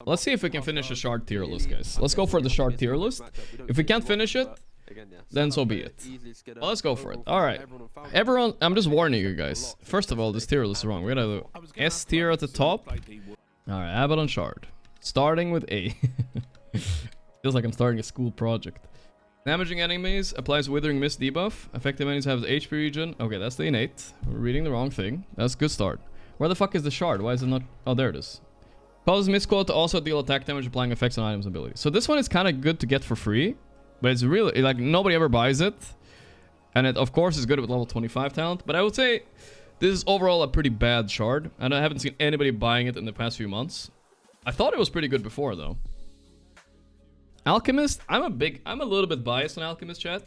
Let's see if we can finish a shard tier list, guys. Let's go for the shard tier list. If we can't finish it, then so be it. Well, let's go for it. Alright. Everyone, I'm just warning you guys. First of all, this tier list is wrong. We're gonna do S tier at the top. Alright, Abaddon Shard. Starting with A. Feels like I'm starting a school project. Damaging enemies applies Withering Mist debuff. Effective enemies have the HP regen. Okay, that's the innate. We're reading the wrong thing. That's a good start. Where the fuck is the shard? Why is it not... Oh, there it is. Causes Mistcoil to also deal attack damage applying effects on items and abilities. So this one is kind of good to get for free. But it's really... Like, nobody ever buys it. And it, of course, is good with level 25 talent. But I would say this is overall a pretty bad shard. And I haven't seen anybody buying it in the past few months. I thought it was pretty good before, though. Alchemist, I'm a little bit biased on Alchemist, chat.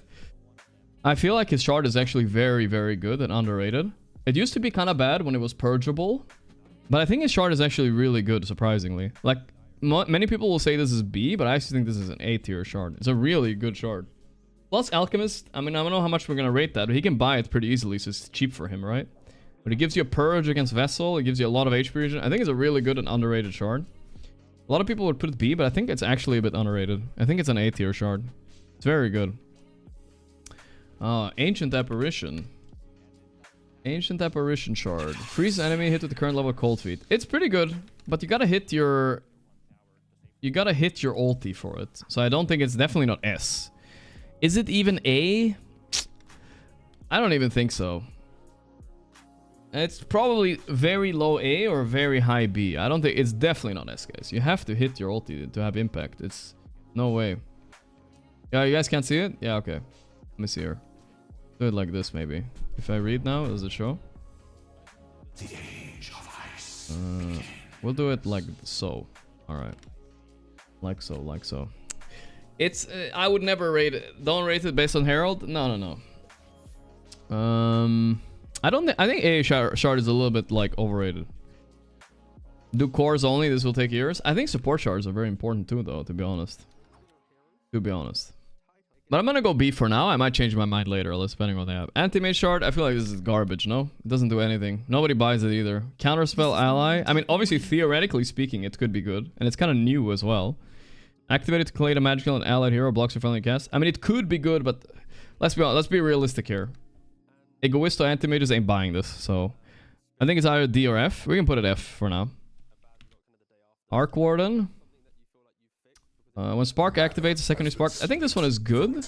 I feel like his shard is actually very, very good and underrated. It used to be kind of bad when it was purgeable, but I think his shard is actually really good, surprisingly. Like, many people will say this is B, but I actually think this is an A tier shard. It's a really good shard. Plus Alchemist, I mean, I don't know how much we're gonna rate that, but he can buy it pretty easily, so it's cheap for him, right? But it gives you a purge against Vessel, it gives you a lot of HP regen. I think it's a really good and underrated shard. A lot of people would put it B, but I think it's actually a bit underrated. I think it's an A tier shard. It's very good. Ancient Apparition. Ancient Apparition shard. Freeze enemy hit with the current level of Cold Feet. It's pretty good, but you gotta hit your... You gotta hit your ulti for it. So I don't think it's definitely not S. Is it even A? I don't even think so. It's probably very low A or very high B. I don't think... It's definitely not S, guys. You have to hit your ulti to have impact. It's... No way. Yeah, you guys can't see it? Yeah, okay. Let me see here. Do it like this, maybe. If I read now, does it show? The age of ice. We'll do it like so. Alright. Like so, like so. It's... I would never rate it. Don't rate it based on Herald? No, no, no. I think A shard is a little bit like overrated. Do cores only, this will take years. I think support shards are very important too, though, to be honest. To be honest. But I'm gonna go B for now. I might change my mind later, depending on what they have. Anti-mage shard, I feel like this is garbage, no? It doesn't do anything. Nobody buys it either. Counterspell ally. I mean, obviously, theoretically speaking, it could be good. And it's kind of new as well. Activated to collate a magical and allied hero blocks your friendly cast. I mean, it could be good, but let's be honest, let's be realistic here. Egoisto anti-mages ain't buying this, so I think it's either D or F. We can put it F for now. Arc Warden. When Spark activates a secondary Spark, I think this one is good.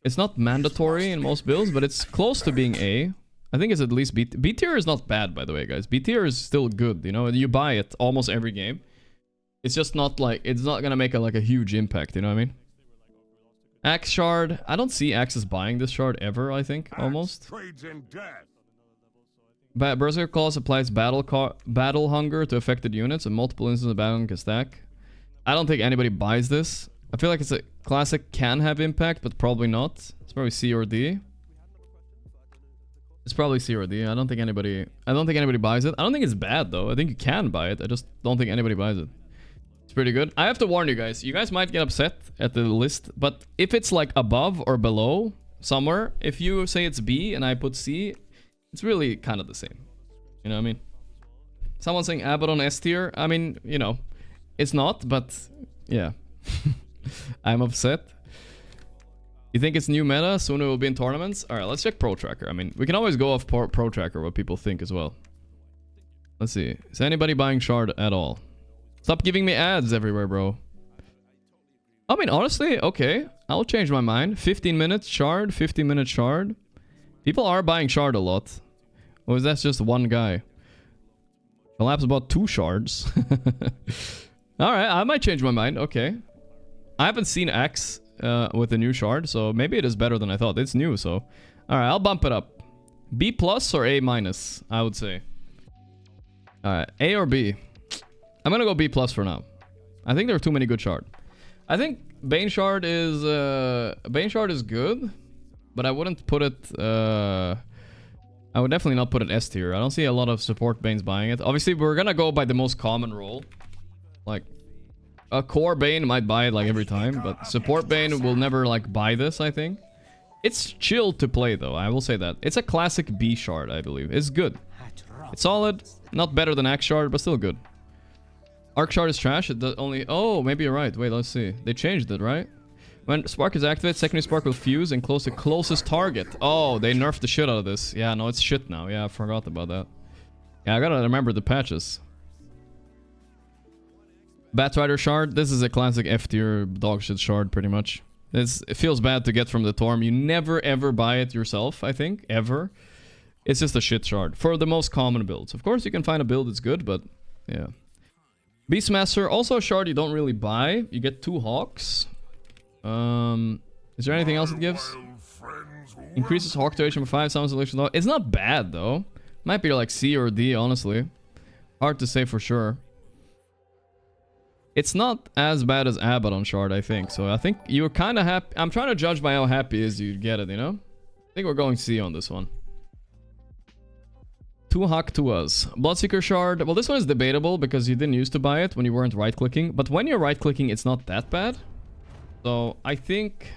It's not mandatory in most builds, but it's close to being A. I think it's at least B. B tier is not bad, by the way, guys. B tier is still good, you know? You buy it almost every game. It's just not like... It's not gonna make a huge impact, you know what I mean? Axe shard. I don't see Axes buying this shard ever, I think, almost. Berserker Claws applies battle hunger to affected units and multiple instances of battle can stack. I don't think anybody buys this. I feel like it's a classic can have impact, but probably not. It's probably C or D. It's probably C or D. I don't think anybody buys it. I don't think it's bad though. I think you can buy it. I just don't think anybody buys it. It's pretty good. I have to warn you guys. You guys might get upset at the list, but if it's like above or below somewhere, if you say it's B and I put C, it's really kind of the same. You know what I mean? Someone saying Abaddon S tier. I mean, you know, it's not, but yeah. I'm upset. You think it's new meta? Soon it will be in tournaments? Alright, let's check Pro Tracker. I mean, we can always go off Pro Tracker, what people think as well. Let's see. Is anybody buying Shard at all? Stop giving me ads everywhere, bro. I mean, honestly, okay. I'll change my mind. 15 minutes Shard, 15 minutes Shard. People are buying Shard a lot. Or is that just one guy? Collapse about 2 shards. Alright, I might change my mind. Okay. I haven't seen Axe with the new shard, so maybe it is better than I thought. It's new, so... Alright, I'll bump it up. B plus or A minus, I would say. Alright, A or B? I'm gonna go B plus for now. I think there are too many good shard. I think Bane shard is good, but I wouldn't put it... I would definitely not put it S tier. I don't see a lot of support Banes buying it. Obviously, we're gonna go by the most common role. Like, a core Bane might buy it like every time, but support Bane will never like buy this, I think. It's chill to play though, I will say that. It's a classic B shard, I believe. It's good. It's solid. Not better than Axe shard, but still good. Arc shard is trash. It does only... Oh, maybe you're right. Wait, let's see. They changed it, right? When spark is activated, secondary spark will fuse and close the closest target. Oh, they nerfed the shit out of this. Yeah, no, it's shit now. Yeah, I forgot about that. Yeah, I gotta remember the patches. Batrider shard. This is a classic F tier dog shit shard, pretty much. It feels bad to get from the Torm. You never ever buy it yourself, I think. Ever. It's just a shit shard. For the most common builds. Of course, you can find a build that's good, but... Yeah. Beastmaster. Also a shard you don't really buy. You get 2 hawks. Is there anything else it gives? Increases hawk duration for 5 summons selection. It's not bad, though. Might be like C or D, honestly. Hard to say for sure. It's not as bad as Abaddon shard, I think. So I think you're kind of happy. I'm trying to judge by how happy is you get it, you know? I think we're going C on this one. 2 Hawk to us. Bloodseeker shard. Well, this one is debatable because you didn't used to buy it when you weren't right-clicking. But when you're right-clicking, it's not that bad. So I think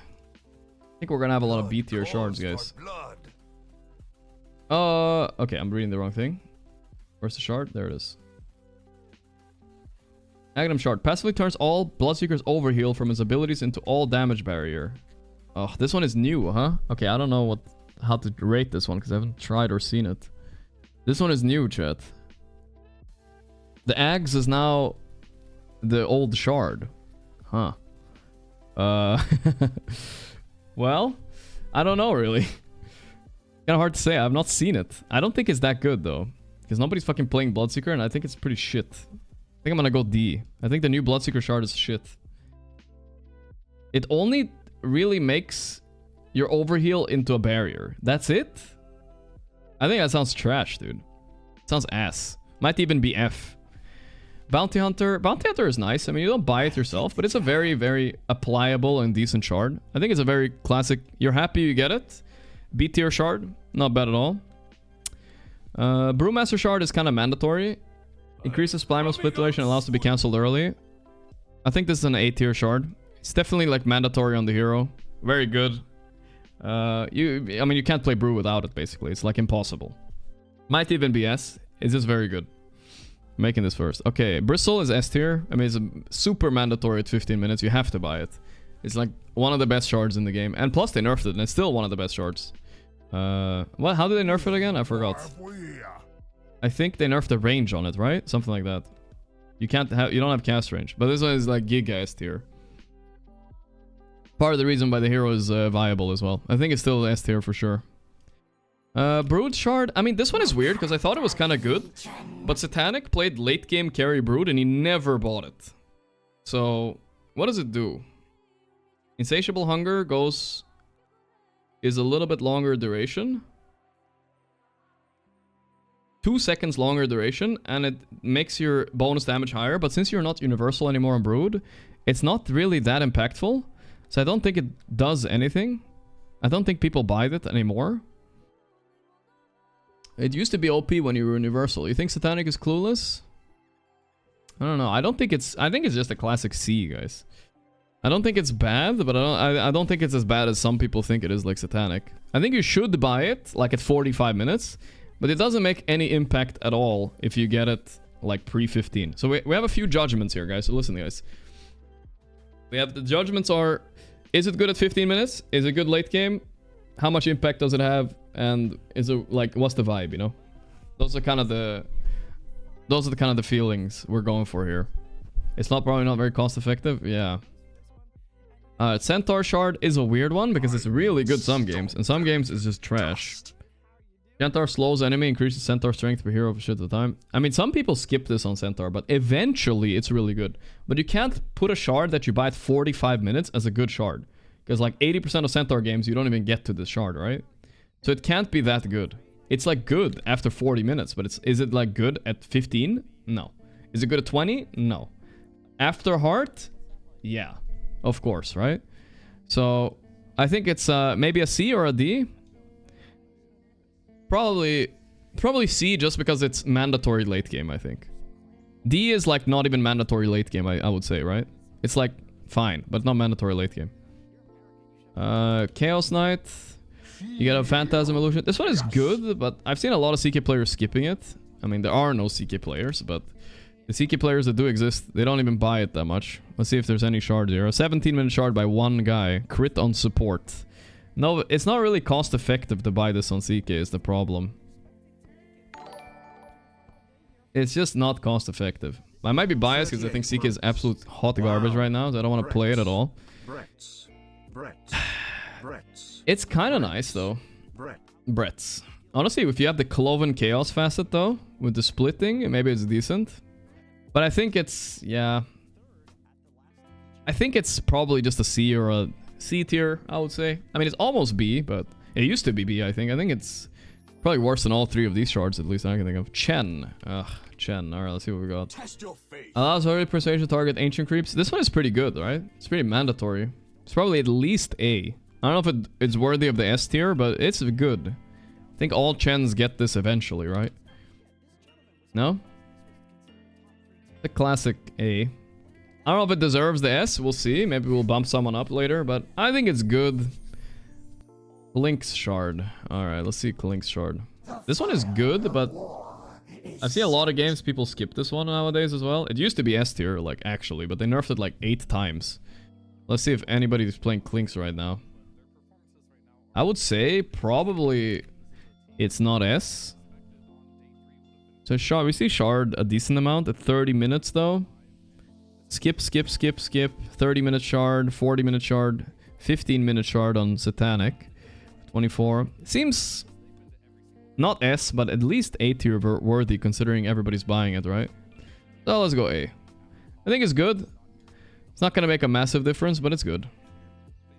we're gonna have a lot of B tier shards, guys. Okay, I'm reading the wrong thing. Where's the shard? There it is. Aghanim shard. Passively turns all Bloodseeker's overheal from his abilities into all damage barrier. Oh, this one is new, huh? Okay, I don't know how to rate this one because I haven't tried or seen it. This one is new, chat. The Ags is now the old shard. Huh. Well, I don't know really. Kind of hard to say. I've not seen it. I don't think it's that good though, because nobody's fucking playing Bloodseeker, and I think it's pretty shit. I think I'm gonna go D. I think the new Bloodseeker shard is shit. It only really makes your overheal into a barrier. That's it? I think that sounds trash, dude. Sounds ass. Might even be F. Bounty Hunter. Bounty Hunter is nice. I mean, you don't buy it yourself, but it's a very, very applicable and decent shard. I think it's a very classic. You're happy you get it. B tier shard. Not bad at all. Brewmaster shard is kind of mandatory. Increases Primal split duration, allows to be cancelled early. I think this is an A tier shard. It's definitely like mandatory on the hero. Very good. I mean, you can't play Brew without it, basically. It's like impossible. Might even be S. It's just very good. Making this first. Okay, Bristle is S tier. I mean, it's a super mandatory at 15 minutes. You have to buy it. It's like one of the best shards in the game. And plus they nerfed it, and it's still one of the best shards. What? How did they nerf it again? I forgot. I think they nerfed the range on it, right? Something like that. You don't have cast range. But this one is like Giga S tier. Part of the reason why the hero is viable as well. I think it's still S tier for sure. Brood shard. I mean, this one is weird because I thought it was kind of good. But Satanic played late game carry Brood and he never bought it. So, what does it do? Insatiable Hunger is a little bit longer duration. 2 seconds longer duration, and it makes your bonus damage higher. But since you're not universal anymore on Brood, it's not really that impactful. So I don't think it does anything. I don't think people buy it anymore. It used to be OP when you were universal. You think Satanic is clueless? I don't know. I think it's just a classic C, guys. I don't think it's bad, but I don't think it's as bad as some people think it is, like Satanic. I think you should buy it like at 45 minutes, but it doesn't make any impact at all if you get it like pre-15. So we have a few judgments here, guys. So listen, guys. We have the judgments are: is it good at 15 minutes? Is it good late game? How much impact does it have? And is it like, what's the vibe, you know? Those are kind of the feelings we're going for here. It's probably not very cost effective. Yeah. Centaur shard is a weird one because it's really good some games, and some games it's just trash. Centaur slows enemy, increases Centaur strength per hero for shit at a time. I mean, some people skip this on Centaur, but eventually it's really good. But you can't put a shard that you buy at 45 minutes as a good shard. Because like 80% of Centaur games, you don't even get to this shard, right? So it can't be that good. It's like good after 40 minutes, but is it like good at 15? No. Is it good at 20? No. After heart? Yeah. Of course, right? So I think it's maybe a C or a D. Probably C just because it's mandatory late game, I think. D is like not even mandatory late game, I would say, right? It's like fine, but not mandatory late game. Chaos Knight. You get a Phantasm Illusion. This one is good, but I've seen a lot of CK players skipping it. I mean, there are no CK players, but The CK players that do exist, they don't even buy it that much. Let's see if there's any shard here. A 17-minute shard by one guy. Crit on support. No, it's not really cost effective to buy this on CK is the problem. It's just not cost effective. I might be biased because I think CK is absolute hot garbage right now, so I don't want to play it at all. It's kind of nice though. Bretts. Honestly, if you have the Cloven Chaos facet though, with the splitting, maybe it's decent. But I think it's, yeah. I think it's probably just a C or a C tier, I would say. I mean, it's almost B, but it used to be B, I think. I think it's probably worse than all three of these shards, at least I can think of. Chen. Ugh, Chen. Alright, let's see what we got. Allows early persuasion to target ancient creeps. This one is pretty good, right? It's pretty mandatory. It's probably at least A. I don't know if it's worthy of the S tier, but it's good. I think all Chens get this eventually, right? No? The classic A. I don't know if it deserves the S. We'll see. Maybe we'll bump someone up later, but I think it's good. Klink's shard. Alright, let's see Klink's shard. This one is good, but I see a lot of games people skip this one nowadays as well. It used to be S tier, like, actually, but they nerfed it like 8 times. Let's see if anybody's playing Klink's right now. I would say probably it's not S. So shard, we see shard a decent amount at 30 minutes though. Skip, skip, skip, skip. 30-minute shard, 40-minute shard, 15-minute shard on Satanic. 24. Seems not S, but at least A tier worthy considering everybody's buying it, right? So let's go A. I think it's good. It's not gonna make a massive difference, but it's good.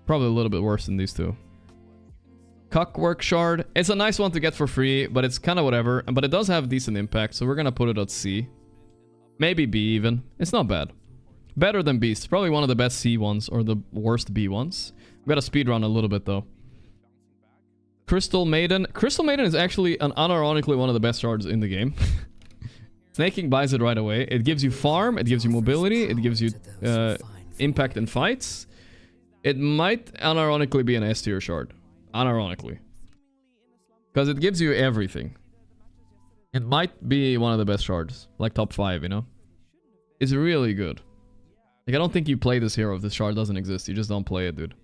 Probably a little bit worse than these two. Cuckwork shard. It's a nice one to get for free, but it's kind of whatever. But it does have decent impact, so we're gonna put it at C. Maybe B even. It's not bad. Better than Beast. Probably one of the best C ones, or the worst B ones. We gotta speedrun a little bit though. Crystal Maiden. Crystal Maiden is actually unironically one of the best shards in the game. Snaking buys it right away. It gives you farm, it gives you mobility, it gives you impact in fights. It might unironically be an S tier shard. Unironically. Because it gives you everything. It might be one of the best shards. Like top 5, you know? It's really good. Like, I don't think you play this hero if this shard doesn't exist. You just don't play it, dude.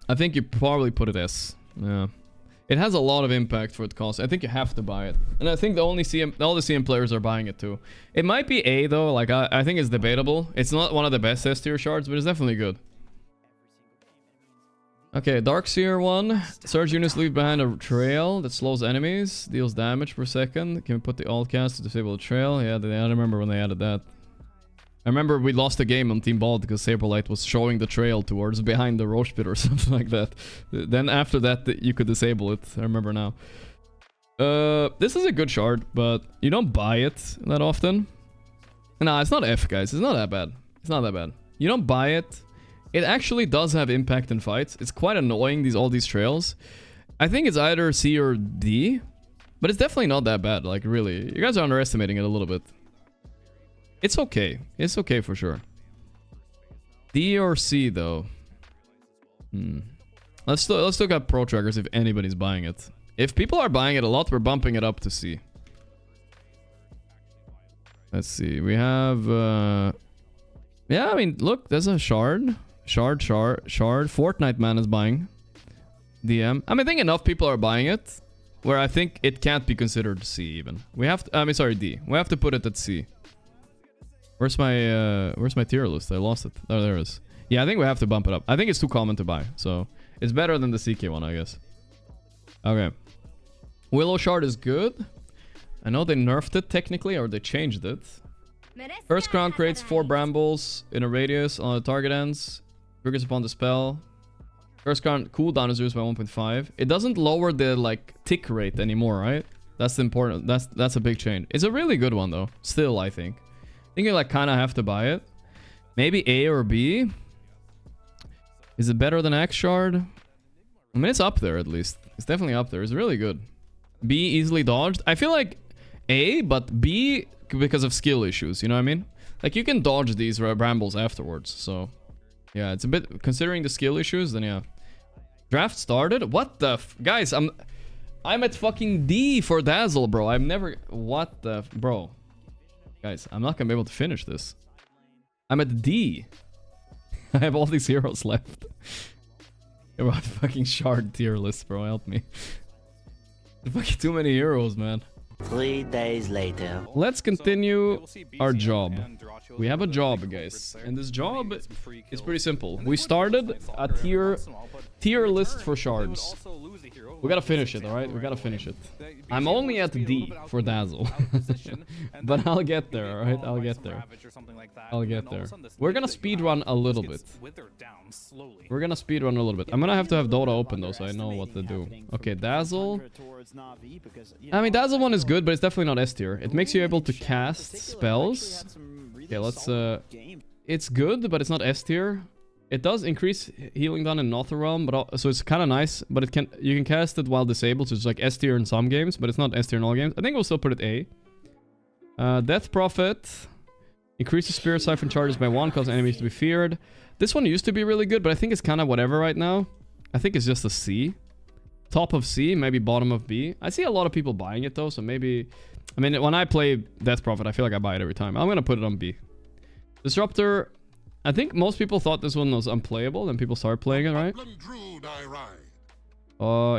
I think you probably put it S. Yeah. It has a lot of impact for its cost. I think you have to buy it. And I think the only all the CM players are buying it too. It might be A though. Like, I think it's debatable. It's not one of the best S tier shards, but it's definitely good. Okay, Darkseer one. Surge units leave behind a trail that slows enemies. Deals damage per second. Can we put the alt cast to disable the trail? Yeah, I remember when they added that. I remember we lost a game on Team Bald because Saberlight was showing the trail towards behind the Roche Pit or something like that. Then after that, you could disable it. I remember now. This is a good shard, but you don't buy it that often. Nah, it's not F, guys. It's not that bad. It's not that bad. You don't buy it. It actually does have impact in fights. It's quite annoying, all these trails. I think it's either C or D, but it's definitely not that bad. Like, really. You guys are underestimating it a little bit. It's okay. It's okay for sure. D or C, though. Let's look at Pro Trackers if anybody's buying it. If people are buying it a lot, we're bumping it up to C. Let's see. We have... yeah, I mean, look. There's a shard. Shard. Fortnite Man is buying. DM. I mean, I think enough people are buying it where I think it can't be considered C even. We have to... I mean, sorry, D. We have to put it at C. Where's my tier list? I lost it. Oh, there it is. Yeah, I think we have to bump it up. I think it's too common to buy, so it's better than the CK one, I guess. Okay. Willow Shard is good. I know they nerfed it technically, or they changed it. First Crown creates 4 brambles in a radius on the target ends. Triggers upon the spell. First Crown cooldown is reduced by 1.5. It doesn't lower the, like, tick rate anymore, right? That's the important... That's a big change. It's a really good one, though. Still, I think. I think you, like, kind of have to buy it. Maybe A or B. Is it better than X Shard? I mean, it's up there, at least. It's definitely up there. It's really good. B, easily dodged. I feel like A, but B... because of skill issues, you know what I mean? Like, you can dodge these brambles afterwards, so... yeah, it's a bit... considering the skill issues, then yeah. Draft started? What the f... guys, I'm I'm at fucking D for Dazzle, bro. I'm never... What the... Bro. Guys, I'm not gonna be able to finish this. I'm at D. I have all these heroes left. About fucking shard tier list, bro. Help me. Fucking too many heroes, man. 3 days later. Let's continue our job. We have a job, guys, and this job is pretty simple. We started a tier list for shards. We gotta finish it, alright? We gotta finish it. I'm only at D for Dazzle. But I'll get there, alright? I'll get there. I'll get there. We're gonna speedrun a little bit. We're gonna speedrun a little bit. I'm gonna have to have Dota open though, so I know what to do. Okay, Dazzle. I mean, Dazzle 1 is good, but it's definitely not S tier. It makes you able to cast spells. Okay, let's... It's good, but it's not S tier. It does increase healing done in Nether Realm, but so it's kind of nice. But you can cast it while disabled, so it's like S tier in some games, but it's not S tier in all games. I think we'll still put it A. Death Prophet increases Spirit Siphon charges by 1, cause enemies to be feared. This one used to be really good, but I think it's kind of whatever right now. I think it's just a C. Top of C, maybe bottom of B. I see a lot of people buying it though, so maybe... I mean, when I play Death Prophet, I feel like I buy it every time. I'm gonna put it on B. Disruptor... I think most people thought this one was unplayable, then people started playing it, right?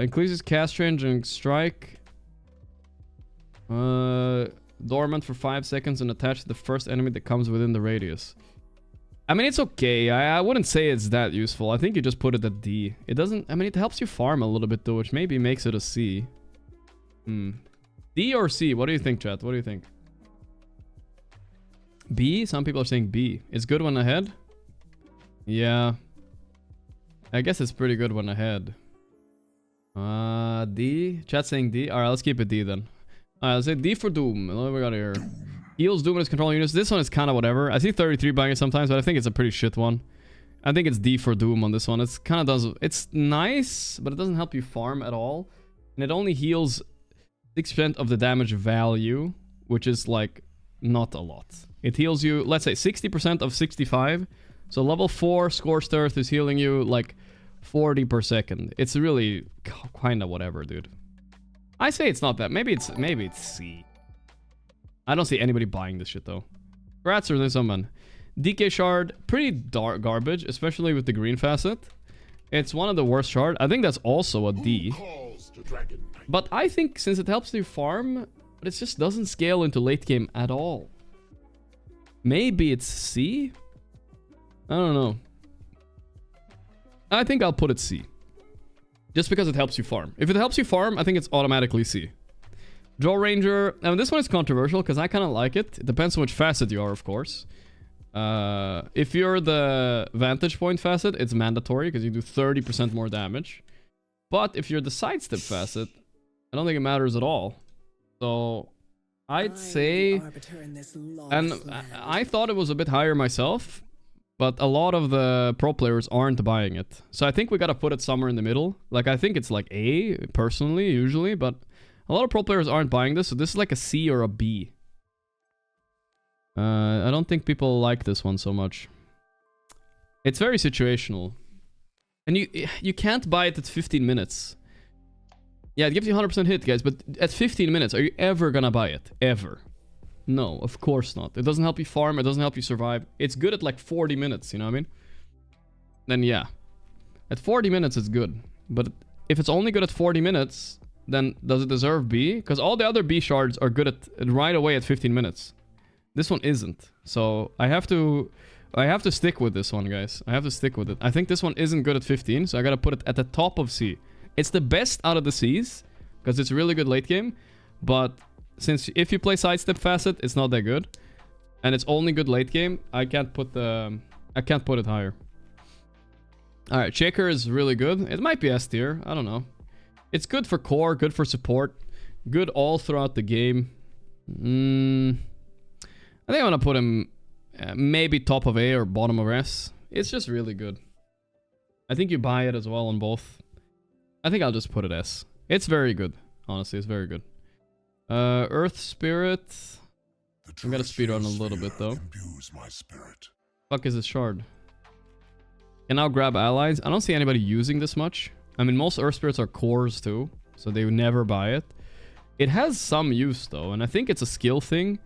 Increases cast range and strike. Dormant for 5 seconds and attach to the first enemy that comes within the radius. I mean, it's okay. I wouldn't say it's that useful. I think you just put it at D. It doesn't... I mean, it helps you farm a little bit though, which maybe makes it a C. D or C? What do you think, chat? What do you think? B? Some people are saying B. It's good when ahead? Yeah. I guess it's pretty good when ahead. D? Chat saying D? Alright, let's keep it D then. Alright, let's say D for Doom. What do we got here? Heals Doom and his control units. This one is kind of whatever. I see 33 buying it sometimes, but I think it's a pretty shit one. I think it's D for Doom on this one. It's kind of does... It's nice, but it doesn't help you farm at all. And it only heals 6% of the damage value, which is like not a lot. It heals you, let's say, 60% of 65. So level 4 Scorched Earth is healing you like 40 per second. It's really kind of whatever, dude. I say it's not that. Maybe it's C. I don't see anybody buying this shit though. Rats or someone. DK shard, pretty dark garbage, especially with the green facet. It's one of the worst shard. I think that's also a D. But I think since it helps you farm, but it just doesn't scale into late game at all. Maybe it's C? I don't know. I think I'll put it C. Just because it helps you farm. If it helps you farm, I think it's automatically C. Draw Ranger. I mean, this one is controversial because I kind of like it. It depends on which facet you are, of course. If you're the Vantage Point facet, it's mandatory because you do 30% more damage. But if you're the Sidestep facet, I don't think it matters at all. So... I'd say, and I thought it was a bit higher myself, but a lot of the pro players aren't buying it. So I think we gotta put it somewhere in the middle. Like, I think it's like A, personally, usually, but a lot of pro players aren't buying this, so this is like a C or a B. I don't think people like this one so much. It's very situational. And you can't buy it at 15 minutes. Yeah, it gives you 100% hit, guys, but at 15 minutes, are you ever gonna buy it? Ever? No, of course not. It doesn't help you farm, it doesn't help you survive. It's good at like 40 minutes, you know what I mean? Then yeah. At 40 minutes, it's good. But if it's only good at 40 minutes, then does it deserve B? Because all the other B shards are good at right away at 15 minutes. This one isn't. So I have to stick with this one, guys. I have to stick with it. I think this one isn't good at 15, so I gotta put it at the top of C. It's the best out of the C's, because it's really good late game. But since if you play Sidestep facet, it's not that good. And it's only good late game, I can't put it higher. Alright, Shaker is really good. It might be S tier, I don't know. It's good for core, good for support. Good all throughout the game. I think I'm gonna put him maybe top of A or bottom of S. It's just really good. I think you buy it as well on both. I think I'll just put it S. It's very good. Honestly, it's very good. Earth Spirit. I'm gonna speedrun a little bit though. Fuck is this shard? Can now grab allies. I don't see anybody using this much. I mean, most Earth Spirits are cores too. so they would never buy it. It has some use though, and I think it's a skill thing.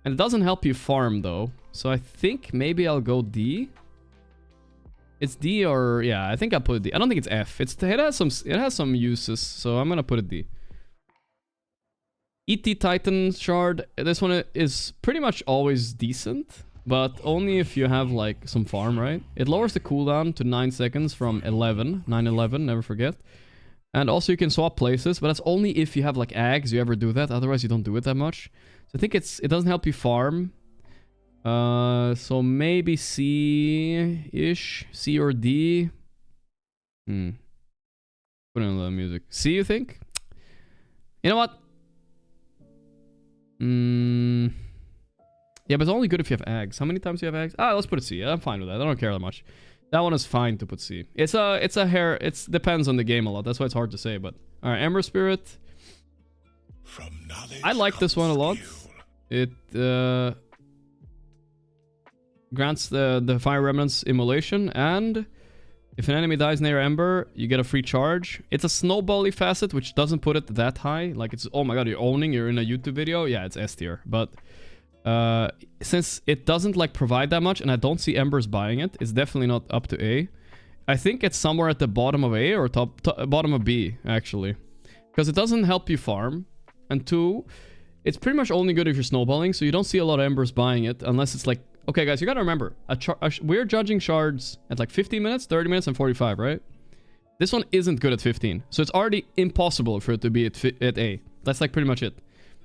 And it doesn't help you farm though. So I think maybe I'll go D. It's D or yeah, I think I'll put it D. I don't think it's F. It has some uses, so I'm gonna put it D. ET Titan shard. This one is pretty much always decent, but only if you have like some farm, right? It lowers the cooldown to 9 seconds from 11. 9-11, never forget. And also you can swap places, but that's only if you have like Ags, you ever do that. Otherwise you don't do it that much. So I think it doesn't help you farm. So maybe C-ish. C or D. Put in the music. C, you think? You know what? Yeah, but it's only good if you have Ags. How many times do you have Ags? Ah, let's put it C. I'm fine with that. I don't care that much. That one is fine to put C. It's a hair. It depends on the game a lot. That's why it's hard to say. But all right, Ember Spirit. I like this one a lot. It grants the Fire Remnants immolation, and if an enemy dies near Ember, you get a free charge. It's a snowbally facet, which doesn't put it that high. Like it's, oh my god, you're in a YouTube video. Yeah, it's S tier. But since it doesn't like provide that much, and I don't see Embers buying it, it's definitely not up to A. I think it's somewhere at the bottom of A or bottom of B, actually. Because it doesn't help you farm. And 2, it's pretty much only good if you're snowballing, so you don't see a lot of Embers buying it, unless it's like... Okay, guys, you gotta remember, we're judging shards at like 15 minutes, 30 minutes, and 45, right? This one isn't good at 15, so it's already impossible for it to be at A. That's like pretty much it.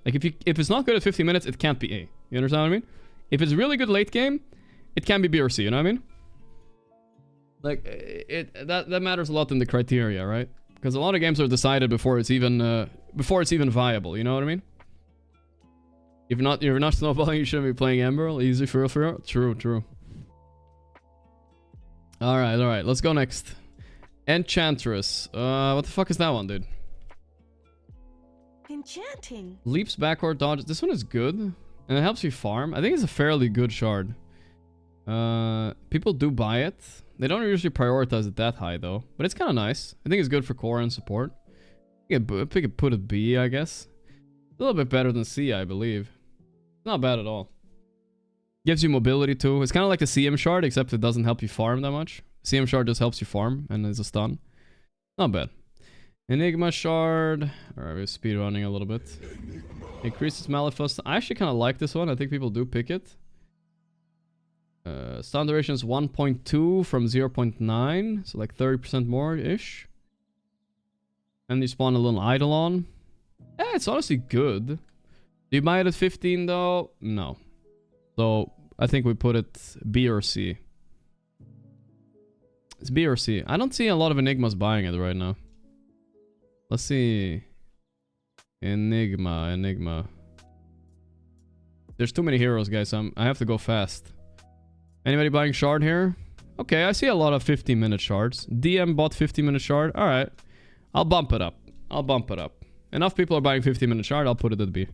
Like if it's not good at 15 minutes, it can't be A. You understand what I mean? If it's really good late game, it can be B or C, you know what I mean? Like, that matters a lot in the criteria, right? Because a lot of games are decided before it's even viable, you know what I mean? If you're not snowballing, you shouldn't be playing Emerald. Easy for real. True. Alright, let's go next. Enchantress. What the fuck is that one, dude? Enchanting. Leaps backward, dodges. This one is good. And it helps you farm. I think it's a fairly good shard. People do buy it. They don't usually prioritize it that high, though. But it's kind of nice. I think it's good for core and support. You could put it B, I guess. A little bit better than C, I believe. Not bad at all. Gives you mobility too. It's kind of like the CM shard, except it doesn't help you farm that much. CM shard just helps you farm and is a stun. Not bad. Enigma shard. Alright, we're speedrunning a little bit. Increases Malefust. I actually kind of like this one. I think people do pick it. Stun duration is 1.2 from 0.9. So like 30% more-ish. And you spawn a little Eidolon. Yeah, it's honestly good. Do you buy it at 15 though? No. So I think we put it B or C. It's B or C. I don't see a lot of Enigmas buying it right now. Let's see. Enigma. There's too many heroes, guys. I have to go fast. Anybody buying shard here? Okay, I see a lot of 15-minute shards. DM bought 15-minute shard. Alright. I'll bump it up. Enough people are buying 15-minute shard, I'll put it at B.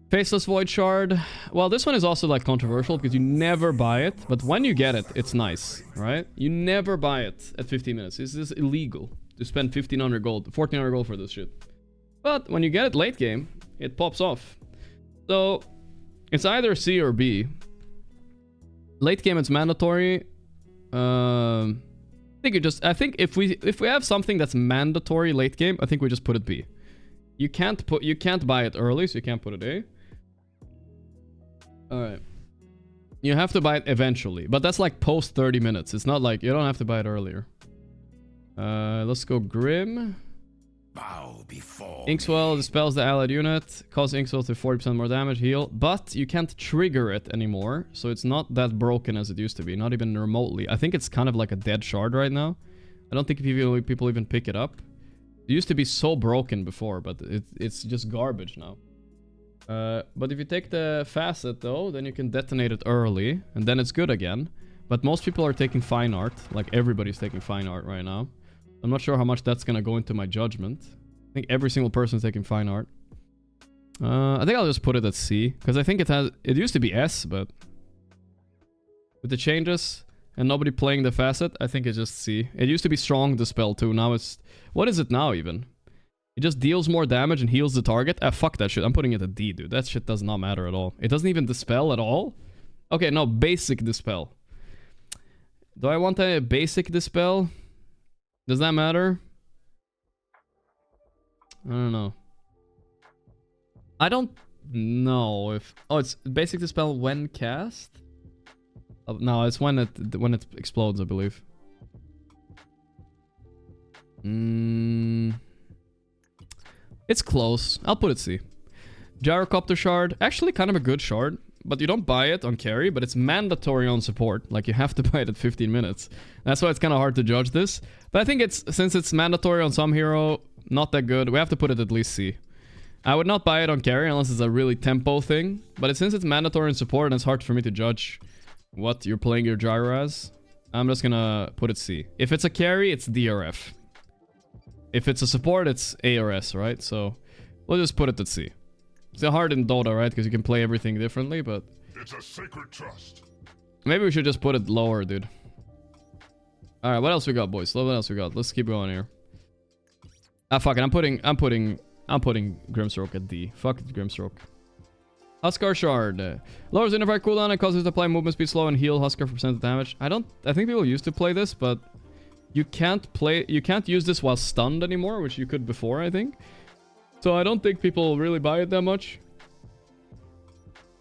Faceless Void shard. Well, this one is also like controversial because you never buy it, but when you get it, it's nice, right? You never buy it at 15 minutes. This is illegal to spend 1,500 gold, 1,400 gold for this shit. But when you get it late game, it pops off. So it's either C or B. Late game, it's mandatory. I think if we have something that's mandatory late game, I think we just put it B. You can't buy it early, so you can't put it A. Alright. You have to buy it eventually, but that's like post 30 minutes. It's not like you don't have to buy it earlier. Let's go Grim. Bow before Inkswell dispels the allied unit, causes Inkswell to 40% more damage, heal, but you can't trigger it anymore, so it's not that broken as it used to be, not even remotely. I think it's kind of like a dead shard right now. I don't think people even pick it up. It used to be so broken before, but it's just garbage now. But if you take the facet though, then you can detonate it early, and then it's good again. But most people are taking fine art, like everybody's taking fine art right now. I'm not sure how much that's gonna go into my judgment. I think every single person is taking fine art. I think I'll just put it at C, because I think it used to be S, but with the changes, and nobody playing the facet, I think it's just C. It used to be strong, the spell too. Now it's... What is it now even? It just deals more damage and heals the target. Ah, fuck that shit. I'm putting it at D, dude. That shit does not matter at all. It doesn't even dispel at all? Okay, no, basic dispel. Do I want a basic dispel? Does that matter? I don't know. I don't know if... Oh, it's basic dispel when cast? Oh, no, it's when it explodes, I believe. It's close. I'll put it C. Gyrocopter shard. Actually kind of a good shard. But you don't buy it on carry, but it's mandatory on support. Like, you have to buy it at 15 minutes. That's why it's kind of hard to judge this. But I think it's... Since it's mandatory on some hero, not that good. We have to put it at least C. I would not buy it on carry unless it's a really tempo thing. But since it's mandatory in support, and it's hard for me to judge what you're playing your gyro as, I'm just gonna put it C. If it's a carry, it's D or F. If it's a support, it's A or S, right? So, we'll just put it at C. It's hard in Dota, right? Because you can play everything differently, but... It's a sacred trust. Maybe we should just put it lower, dude. Alright, what else we got, boys? What else we got? Let's keep going here. Ah, fuck it. I'm putting Grimstroke at D. Fuck it, Grimstroke. Huskar Shard. Lowers Innerfire cooldown and causes it to apply movement speed slow and heal Huskar for percent damage. I think people used to play this, but... You can't use this while stunned anymore, which you could before, I think. So I don't think people really buy it that much.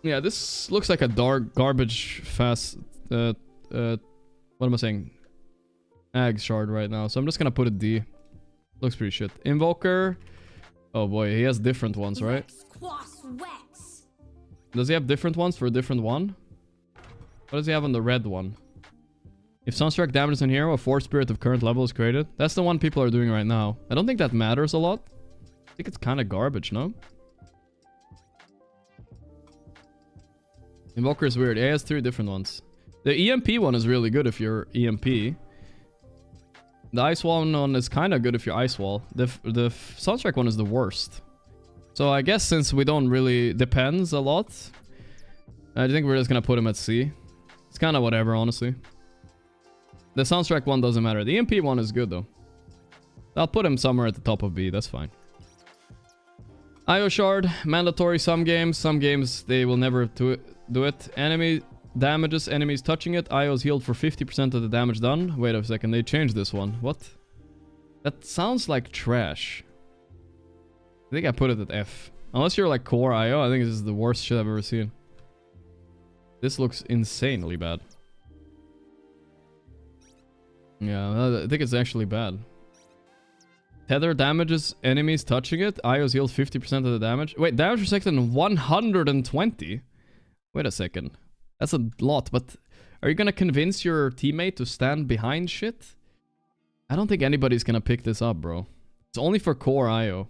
Yeah, this looks like a dark garbage fast... what am I saying? Ag shard right now. So I'm just gonna put it D. Looks pretty shit. Invoker. Oh boy, he has different ones, right? Does he have different ones for a different one? What does he have on the red one? If Sunstrike damages an hero, a Force Spirit of current level is created. That's the one people are doing right now. I don't think that matters a lot. I think it's kind of garbage, no? Invoker is weird. It has 3 different ones. The EMP one is really good if you're EMP. The Ice Wall one is kind of good if you're Ice Wall. The Sunstrike one is the worst. So I guess since we don't really... Depends a lot. I think we're just gonna put him at C. It's kind of whatever, honestly. The Sunstrike one doesn't matter. The EMP one is good, though. I'll put him somewhere at the top of B. That's fine. IO Shard. Mandatory some games. Some games, they will never do it. Enemy damages enemies touching it. IO is healed for 50% of the damage done. Wait a second. They changed this one. What? That sounds like trash. I think I put it at F. Unless you're like core IO, I think this is the worst shit I've ever seen. This looks insanely bad. Yeah, I think it's actually bad. Tether damages enemies touching it. IOs heal 50% of the damage. Wait, damage restricted in 120? Wait a second. That's a lot, but are you gonna convince your teammate to stand behind shit? I don't think anybody's gonna pick this up, bro. It's only for core IO.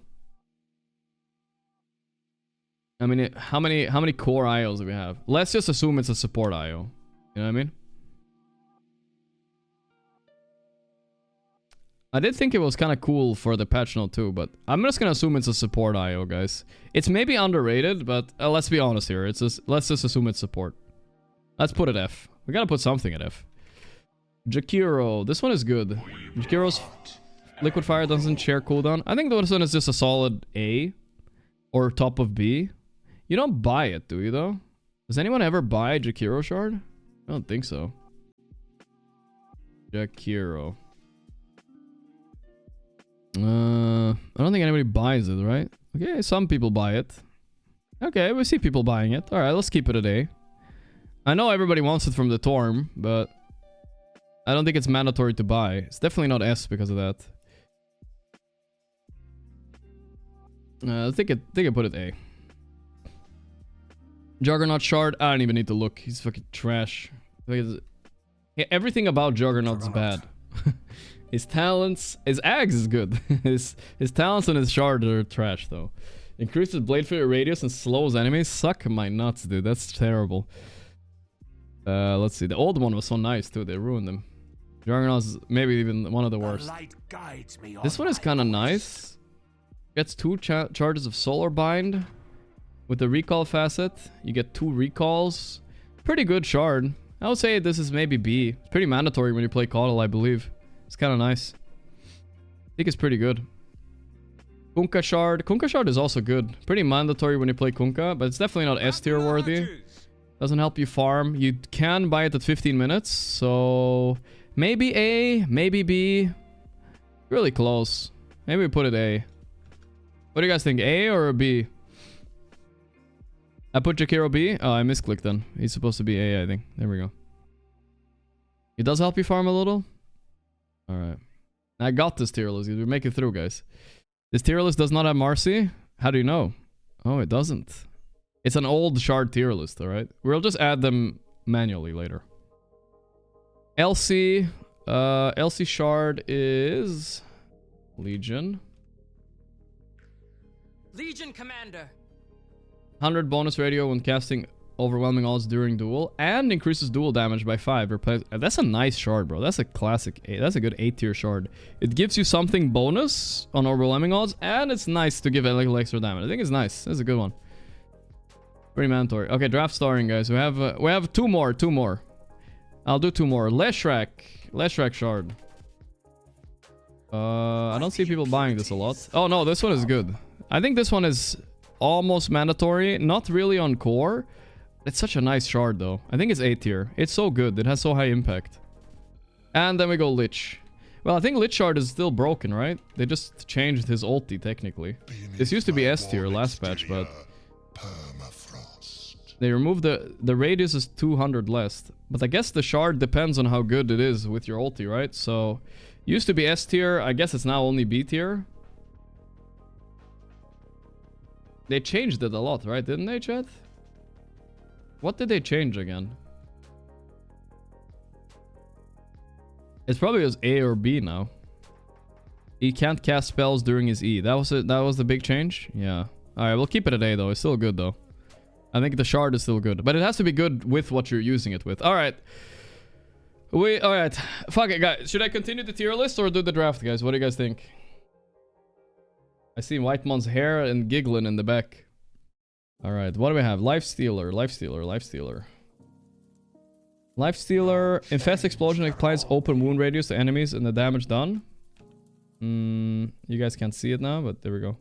I mean, how many core IOs do we have? Let's just assume it's a support IO. You know what I mean? I did think it was kind of cool for the patch note too, but I'm just gonna assume it's a support IO, guys. It's maybe underrated, but let's be honest here. Let's just assume it's support. Let's put it F. We gotta put something at F. Jakiro. This one is good. Jakiro's Liquid Fire doesn't share cooldown. I think this one is just a solid A. Or top of B. You don't buy it, do you though? Does anyone ever buy Jakiro Shard? I don't think so. Jakiro. I don't think anybody buys it, right? Okay, some people buy it. Okay, we see people buying it. Alright, let's keep it at A. I know everybody wants it from the Torm, but I don't think it's mandatory to buy. It's definitely not S because of that. I think I put it A. Juggernaut Shard, I don't even need to look. He's fucking trash. Everything about Juggernaut's bad. His talents, his Ags is good. his talents and his Shard are trash though. Increases blade flare radius and slows enemies. Suck my nuts, dude. That's terrible. Let's see. The old one was so nice too. They ruined them. Juggernaut's maybe even one of the worst. This one is kind of nice. Gets 2 charges of Solar Bind. With the recall facet, you get 2 recalls. Pretty good shard. I would say this is maybe B. It's pretty mandatory when you play Coddle, I believe. It's kind of nice. I think it's pretty good. Kunkka Shard. Kunkka Shard is also good. Pretty mandatory when you play Kunkka, but it's definitely not S tier worthy. Doesn't help you farm. You can buy it at 15 minutes, so maybe A, maybe B. Really close. Maybe we put it A. What do you guys think? A or B? I put Jakiro B. Oh, I misclicked then. He's supposed to be A, I think. There we go. It does help you farm a little. Alright. I got this tier list. We make it through, guys. This tier list does not have Marcy. How do you know? Oh, it doesn't. It's an old shard tier list, alright? We'll just add them manually later. LC. LC shard is... Legion. Legion Commander. 100 bonus radio when casting overwhelming odds during duel, and increases duel damage by 5. That's a nice shard, bro. That's a classic A. That's a good A tier shard. It gives you something bonus on overwhelming odds, and it's nice to give it a little extra damage. I think it's nice. That's a good one. Pretty mandatory. Okay, draft starring, guys. We have two more. I'll do 2 more. Leshrac shard. I don't see people buying this a lot. Oh no, this one is good. I think this one is almost mandatory. Not really on core. It's such a nice shard though. I think it's A tier. It's so good. It has so high impact. And then we go Lich. Well, I think Lich shard is still broken, right? They just changed his ulti technically. This used to be S tier last patch, but they removed the radius is 200 less. But I guess the shard depends on how good it is with your ulti, right? So used to be S tier. I guess it's now only B tier. They changed it a lot, right? Didn't they, chat? What did they change again? It's probably as A or B now. He can't cast spells during his E. That was it. That was the big change. Yeah. All right, we'll keep it at A though. It's still good though. I think the shard is still good, but it has to be good with what you're using it with. All right. All right. Fuck it, guys. Should I continue the tier list or do the draft, guys? What do you guys think? I see Whitemon's hair and giggling in the back. All right, what do we have? Lifestealer. Infest explosion applies open wound radius to enemies and the damage done. You guys can't see it now, but there we go.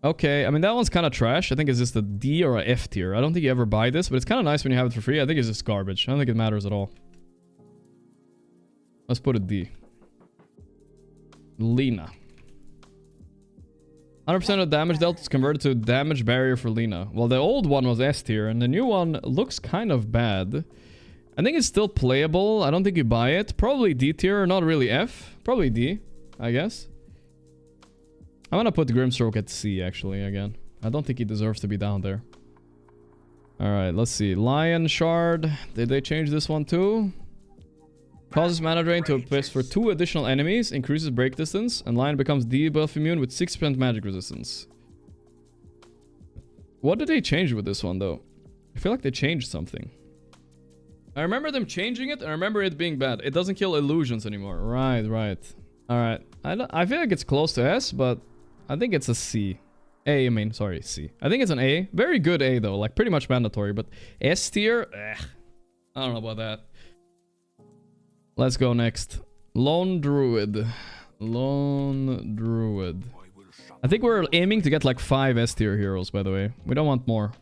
Okay, I mean that one's kind of trash. I think it's just a D or a F tier. I don't think you ever buy this, but it's kind of nice when you have it for free. I think it's just garbage. I don't think it matters at all. Let's put a D. Lina. 100% of damage dealt is converted to damage barrier for Lina. Well, the old one was S tier, and the new one looks kind of bad. I think it's still playable. I don't think you buy it. Probably D tier, not really F. Probably D, I guess. I'm gonna put Grimstroke at C, actually, again. I don't think he deserves to be down there. Alright, let's see. Lion Shard. Did they change this one too? Causes mana drain to appear for 2 additional enemies, increases break distance, and Lion becomes debuff immune with 6% magic resistance. What did they change with this one, though? I feel like they changed something. I remember them changing it, and I remember it being bad. It doesn't kill illusions anymore. Right. Alright. I feel like it's close to S, but I think it's a C. A, I mean, sorry, C. I think it's an A. Very good A, though. Like, pretty much mandatory, but S tier? I don't know about that. Let's go next. Lone Druid. I think we're aiming to get like 5 S tier heroes, by the way. We don't want more.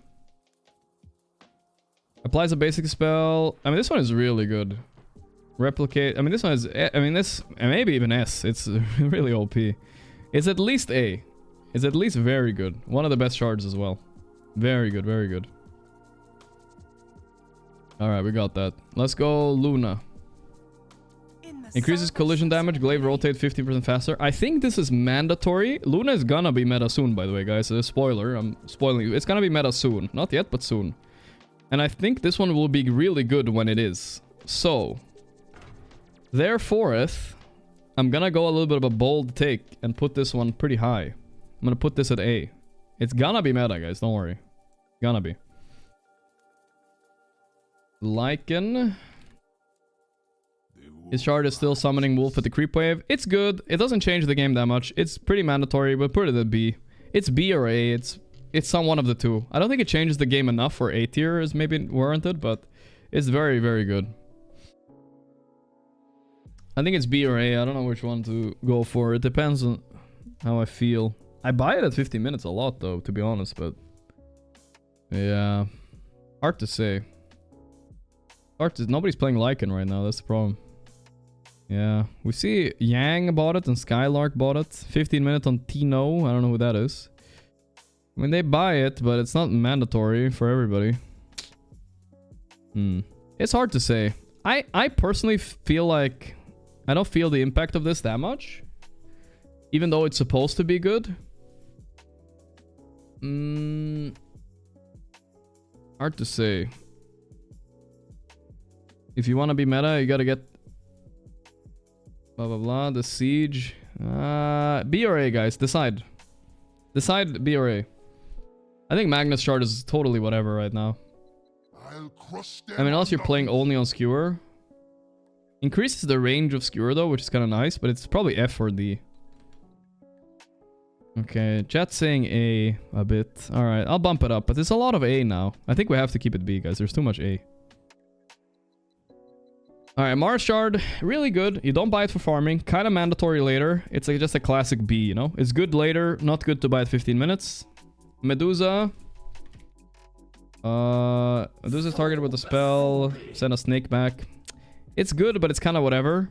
Applies a basic spell. I mean, this one is really good. Replicate. I mean, this one is... I mean, this... Maybe even S. It's really OP. It's at least A. It's at least very good. One of the best shards as well. Very good, very good. Alright, we got that. Let's go Luna. Increases collision damage, glaive rotate 50% faster. I think this is mandatory. Luna is gonna be meta soon, by the way, guys. A spoiler. I'm spoiling you. It's gonna be meta soon. Not yet, but soon. And I think this one will be really good when it is. So, therefore, I'm gonna go a little bit of a bold take and put this one pretty high. I'm gonna put this at A. It's gonna be meta, guys. Don't worry. Gonna be. Lycan. His shard is still summoning Wolf at the creep wave. It's good. It doesn't change the game that much. It's pretty mandatory, but put it at B. It's B or A. It's some one of the two. I don't think it changes the game enough for A tier is maybe warranted, but It's very, very good. I think it's B or A. I don't know which one to go for. It depends on how I feel. I buy it at 15 minutes a lot though, to be honest, but yeah, hard to say. Nobody's playing Lycan right now, that's the problem. Yeah, we see Yang bought it and Skylark bought it. 15 minutes on Tino, I don't know who that is. I mean, they buy it, but it's not mandatory for everybody. It's hard to say. I personally feel like I don't feel the impact of this that much. Even though it's supposed to be good. Hard to say. If you want to be meta, you gotta get blah blah blah. The siege. B or A, guys. Decide. Decide B or A. I think Magnus Shard is totally whatever right now. I mean, unless you're playing only on Skewer. Increases the range of Skewer though, which is kind of nice, but it's probably F or D. Okay, chat's saying A a bit. Alright, I'll bump it up, but there's a lot of A now. I think we have to keep it B, guys. There's too much A. Alright, Mars Shard, really good. You don't buy it for farming. Kind of mandatory later. It's like just a classic B, you know? It's good later, not good to buy it 15 minutes. Medusa. Medusa's targeted with a spell. Send a snake back. It's good, but it's kind of whatever.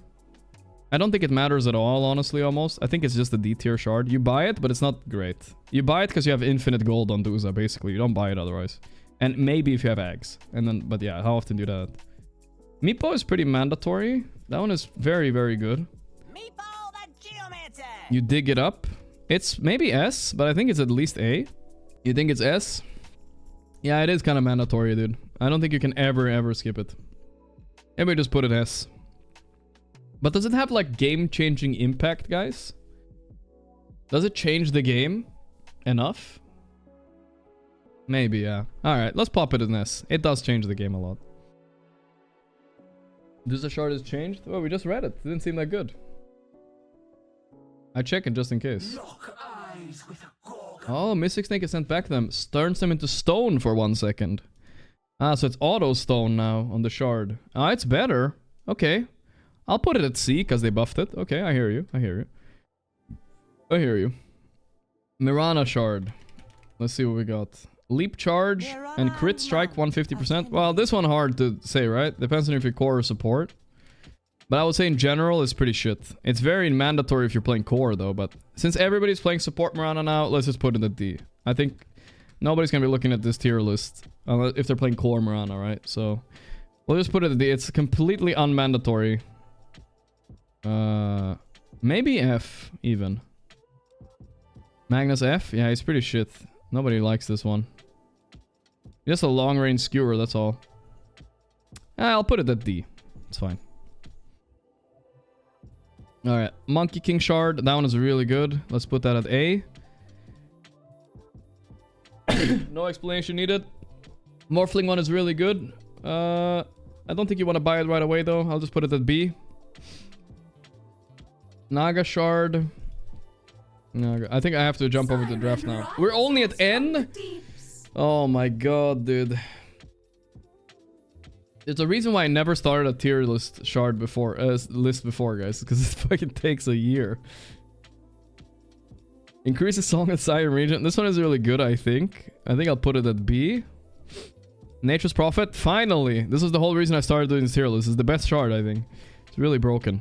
I don't think it matters at all, honestly, almost. I think it's just a D tier shard. You buy it, but it's not great. You buy it because you have infinite gold on Dusa, basically. You don't buy it otherwise. And maybe if you have eggs. And then, but yeah, how often do that? Meepo is pretty mandatory. That one is very, very good. Meepo the Geomancer! You dig it up. It's maybe S, but I think it's at least A. You think it's S? Yeah, it is kind of mandatory, dude. I don't think you can ever skip it. Maybe just put it S. But does it have like game-changing impact, guys? Does it change the game enough? Maybe, yeah. Alright, let's pop it in S. It does change the game a lot. Does the shard has changed? Oh, we just read it. It didn't seem that good. I check it just in case. Oh, Mystic Snake is sent back to them. Turns them into stone for 1 second. Ah, so it's auto stone now on the shard. Ah, it's better. Okay. I'll put it at C because they buffed it. Okay, I hear you. I hear you. I hear you. Mirana shard. Let's see what we got. Leap charge and crit strike 150%. Well, this one hard to say, right? Depends on if you're core or support. But I would say in general, it's pretty shit. It's very mandatory if you're playing core, though. But since everybody's playing support Mirana now, let's just put it at D. I think nobody's going to be looking at this tier list if they're playing core Mirana, right? So we'll just put it at D. It's completely unmandatory. Maybe F, even. Magnus F? Yeah, he's pretty shit. Nobody likes this one. Just a long-range skewer, that's all. I'll put it at D. It's fine. Alright, Monkey King Shard. That one is really good. Let's put that at A. No explanation needed. Morphling one is really good. I don't think you want to buy it right away, though. I'll just put it at B. Naga Shard. Naga. I think I have to jump over the draft now. We're only at N? Oh my god, dude. There's a reason why I never started a tier list shard before, list before, guys, because it fucking takes a year. Increases song at Siren Regent. This one is really good, I think. I think I'll put it at B. Nature's Prophet. Finally! This is the whole reason I started doing this tier list. It's the best shard, I think. It's really broken.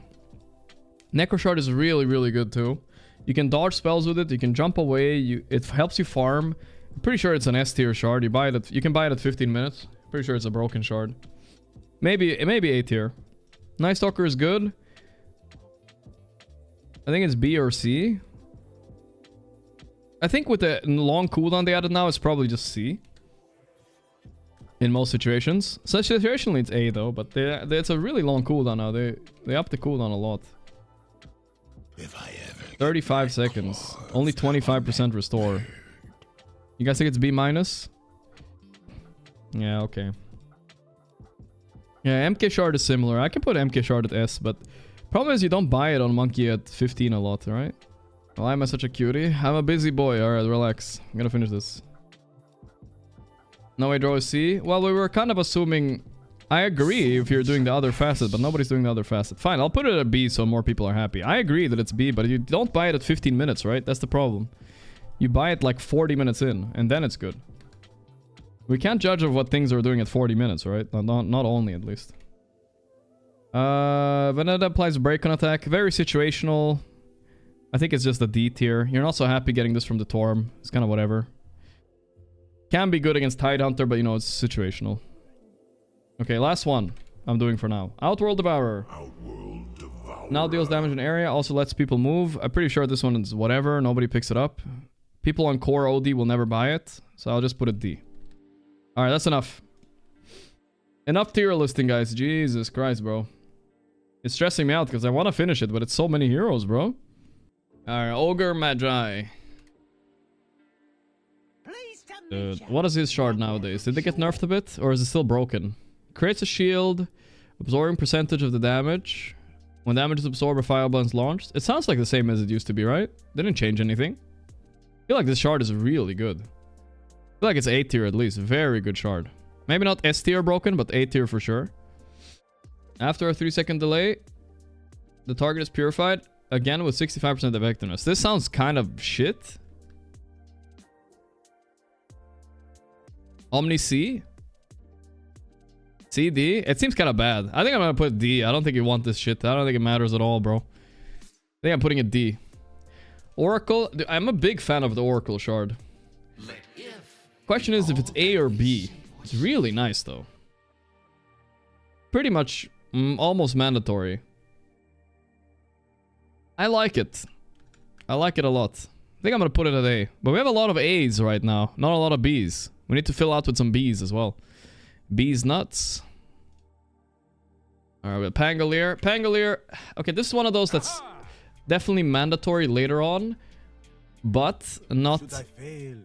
Necro Shard is really, really good, too. You can dodge spells with it. You can jump away. It helps you farm. I'm pretty sure it's an S tier shard. You can buy it at 15 minutes. Pretty sure it's a broken shard. Maybe A tier. Night Stalker is good. I think it's B or C. I think with the long cooldown they added now, it's probably just C. In most situations. So situationally it's A though, but it's a really long cooldown now. They upped the cooldown a lot. 35 seconds. Only 25% restore. You guys think it's B minus? Yeah, okay. Yeah, MK Shard is similar. I can put MK Shard at S, but problem is you don't buy it on Monkey at 15 a lot, right? Why am I such a cutie? I'm a busy boy. Alright, relax. I'm gonna finish this. No way draw is C. Well, we were kind of assuming I agree if you're doing the other facet, but nobody's doing the other facet. Fine, I'll put it at B so more people are happy. I agree that it's B, but you don't buy it at 15 minutes, right? That's the problem. You buy it like 40 minutes in, and then it's good. We can't judge of what things are doing at 40 minutes, right? Not only, at least. Vanetta applies break on attack. Very situational. I think it's just a D tier. You're not so happy getting this from the Torm. It's kind of whatever. Can be good against Tidehunter, but you know, it's situational. Okay, last one I'm doing for now. Outworld Devourer. Now deals damage in area, also lets people move. I'm pretty sure this one is whatever, nobody picks it up. People on core OD will never buy it, so I'll just put it D. Alright, that's enough. Enough tier listing, guys. Jesus Christ, bro. It's stressing me out because I want to finish it, but it's so many heroes, bro. Alright, Ogre Magi. Dude, what is his shard nowadays? Did they get nerfed a bit, or is it still broken? Creates a shield, absorbing percentage of the damage. When damage is absorbed or fireball is launched. It sounds like the same as it used to be, right? They didn't change anything. I feel like this shard is really good. I feel like it's A tier at least. Very good shard. Maybe not S tier broken, but A tier for sure. After a 3-second delay, the target is purified. Again with 65% effectiveness. This sounds kind of shit. Omni C? CD? It seems kind of bad. I think I'm gonna put D. I don't think you want this shit. I don't think it matters at all, bro. I think I'm putting it D. Oracle. I'm a big fan of the Oracle shard. Question is if it's A or B. It's really nice though. Pretty much almost mandatory. I like it. I like it a lot. I think I'm gonna put it at A. But we have a lot of A's right now. Not a lot of B's. We need to fill out with some B's as well. B's nuts. Alright, we have Pangolier. Pangolier. Okay, this is one of those that's definitely mandatory later on. But not...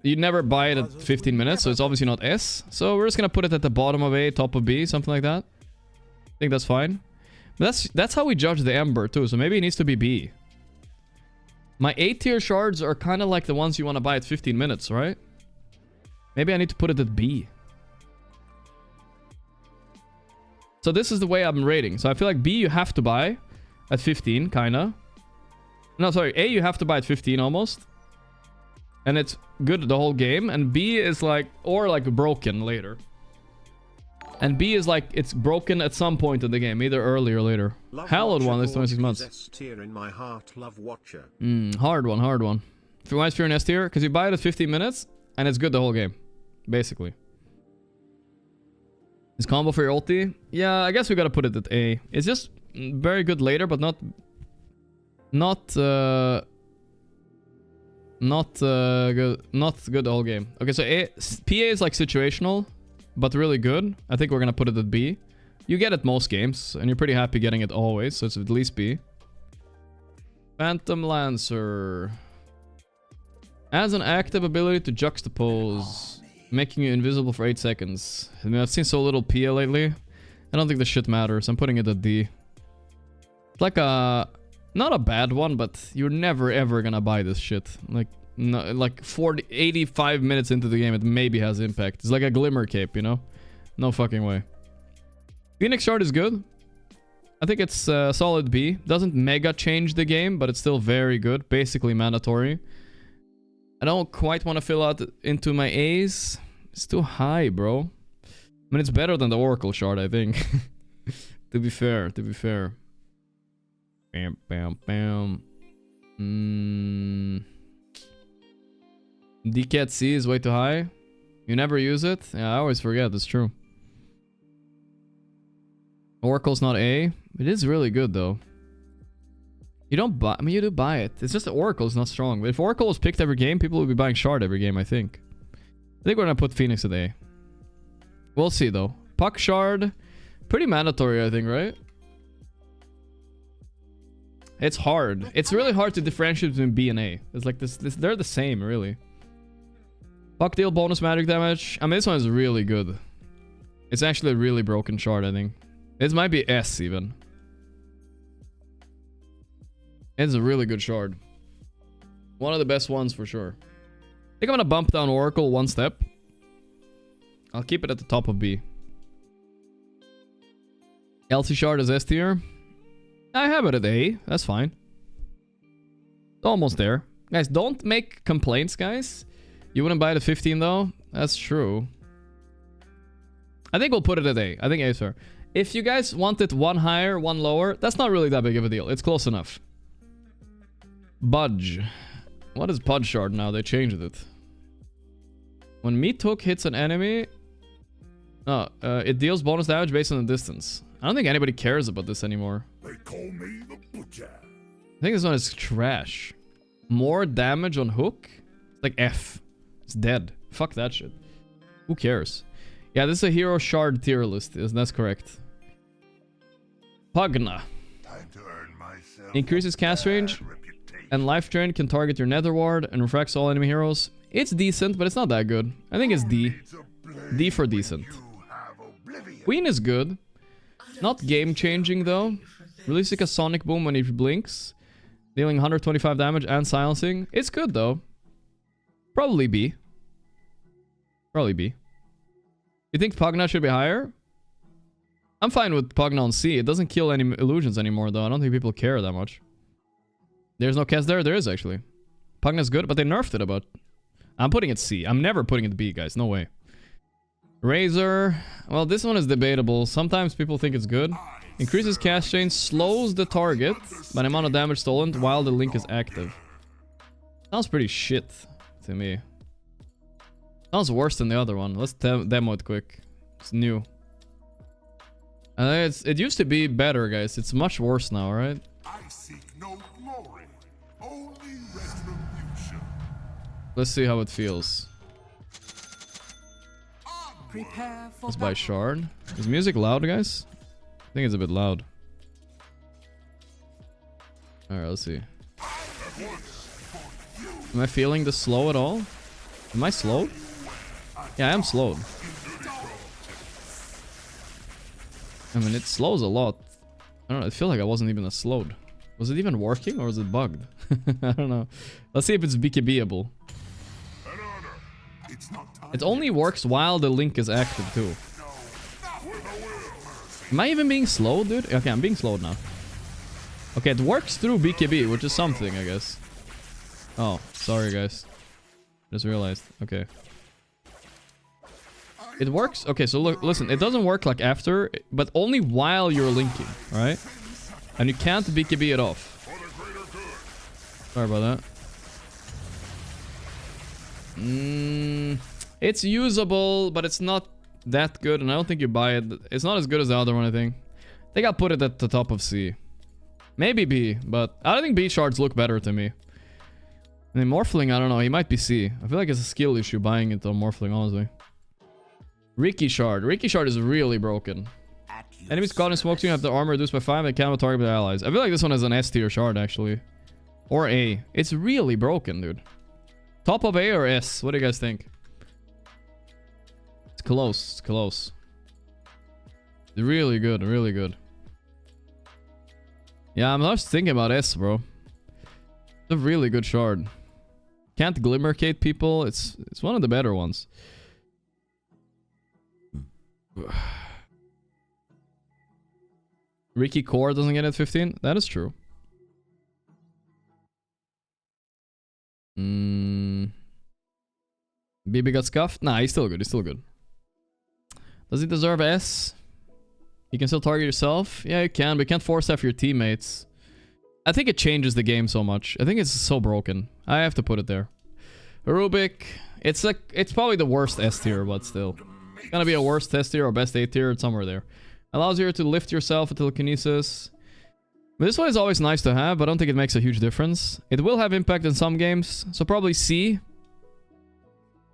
You never buy it at 15 minutes, so it's obviously not S. So we're just gonna put it at the bottom of A, top of B, something like that. I think that's fine. But that's how we judge the Ember too, so maybe it needs to be B. My A tier shards are kind of like the ones you want to buy at 15 minutes, right? Maybe I need to put it at B. So this is the way I'm rating. So I feel like B you have to buy at 15, kinda. No, sorry, A you have to buy at 15 almost. And it's good the whole game. And B is like, or like broken later. And B is like, it's broken at some point in the game, either early or later. Hallowed one is 26 months. Hard one, hard one. Why is Fear an S tier? Because you buy it at 15 minutes, and it's good the whole game. Basically. Is combo for your ulti? Yeah, I guess we gotta put it at A. It's just very good later, but not good the whole game. Okay, so PA is like situational, but really good. I think we're gonna put it at B. You get it most games, and you're pretty happy getting it always, so it's at least B. Phantom Lancer. Has an active ability to juxtapose, making you invisible for 8 seconds. I mean, I've seen so little PA lately. I don't think this shit matters. I'm putting it at D. It's like a... Not a bad one, but you're never ever gonna buy this shit. Like, no, like 85 minutes into the game, it maybe has impact. It's like a Glimmer Cape, you know? No fucking way. Phoenix Shard is good. I think it's solid B. Doesn't mega change the game, but it's still very good. Basically mandatory. I don't quite want to fill out into my A's. It's too high, bro. I mean, it's better than the Oracle Shard, I think. To be fair, to be fair. Bam, bam, bam. DCAT C is way too high. You never use it? Yeah, I always forget. That's true. Oracle's not A. It is really good, though. You don't buy... I mean, you do buy it. It's just that Oracle's not strong. But if Oracle was picked every game, people would be buying Shard every game, I think. I think we're gonna put Phoenix at A. We'll see, though. Puck Shard. Pretty mandatory, I think, right? It's hard. It's really hard to differentiate between B and A. It's like this they're the same, really. Puck deal bonus magic damage. I mean, this one is really good. It's actually a really broken shard, I think. This might be S, even. It's a really good shard. One of the best ones, for sure. I think I'm gonna bump down Oracle one step. I'll keep it at the top of B. LC shard is S tier. I have it at A. That's fine. Almost there. Guys, don't make complaints, guys. You wouldn't buy it at 15 though? That's true. I think we'll put it at A. I think A is fair. If you guys want it one higher, one lower, that's not really that big of a deal. It's close enough. Budge. What is Pudge Shard now? They changed it. When meat hook hits an enemy... it deals bonus damage based on the distance. I don't think anybody cares about this anymore. They call me the butcher. I think this one is trash. More damage on hook? It's like F. It's dead. Fuck that shit. Who cares? Yeah, this is a hero shard tier list. That's correct. Pugna. Time to earn myself Increases cast range. And life drain can target your nether ward and refracts all enemy heroes. It's decent, but it's not that good. I think it's D. D for decent. Queen is good. Not game changing though. Releasing a sonic boom when he blinks. Dealing 125 damage and silencing. It's good though. Probably B. Probably B. You think Pugna should be higher? I'm fine with Pugna on C. It doesn't kill any illusions anymore though. I don't think people care that much. There's no cast there. There is actually. Pugna's good, but they nerfed it a bit. I'm putting it C. I'm never putting it B, guys. No way. Razor. Well, this one is debatable. Sometimes people think it's good. Increases cast range, slows the target by the amount of damage stolen while the link is active. Sounds pretty shit to me. Sounds worse than the other one. Let's demo it quick. It's new. It used to be better, guys. It's much worse now, right? I seek no glory, only retribution. Let's see how it feels. Let's buy shard. Is music loud, guys? I think it's a bit loud. Alright, let's see. Am I feeling the slow at all? Am I slowed? Yeah, I am slowed. I mean, it slows a lot. I don't know, I feel like I wasn't even slowed. Was it even working or was it bugged? I don't know. Let's see if it's BKB-able. It only works while the link is active too. Am I even being slowed, dude? Okay, I'm being slowed now. Okay, it works through BKB, which is something, I guess. Oh, sorry guys. Just realized. Okay. It works. Okay, so look, listen, it doesn't work like after, but only while you're linking, right? And you can't BKB it off. Sorry about that. It's usable, but it's not that good, and I don't think you buy it. It's not as good as the other one, I think. I think I'll put it at the top of C. Maybe B, but I don't think B shards look better to me. I mean, Morphling, I don't know. He might be C. I feel like it's a skill issue buying it on Morphling, honestly. Riki shard. Riki shard is really broken. Enemies caught in smoke screen have their armor reduced by 5 and cannot target their allies. I feel like this one has an S tier shard, actually. Or A. It's really broken, dude. Top of A or S? What do you guys think? It's close. It's close. It's really good. Really good. Yeah, I'm just thinking about S, bro. It's a really good shard. Can't glimmercate people. It's one of the better ones. Riki core doesn't get it 15? That is true. BB got scuffed? Nah, he's still good. He's still good. Does he deserve S? You can still target yourself? Yeah, you can, but you can't force F your teammates. I think it changes the game so much. I think it's so broken. I have to put it there. Rubick. It's like, it's probably the worst S tier, but still. It's gonna be a worst S tier or best A tier. It's somewhere there. Allows you to lift yourself with telekinesis. But this one is always nice to have, but I don't think it makes a huge difference. It will have impact in some games, so probably C.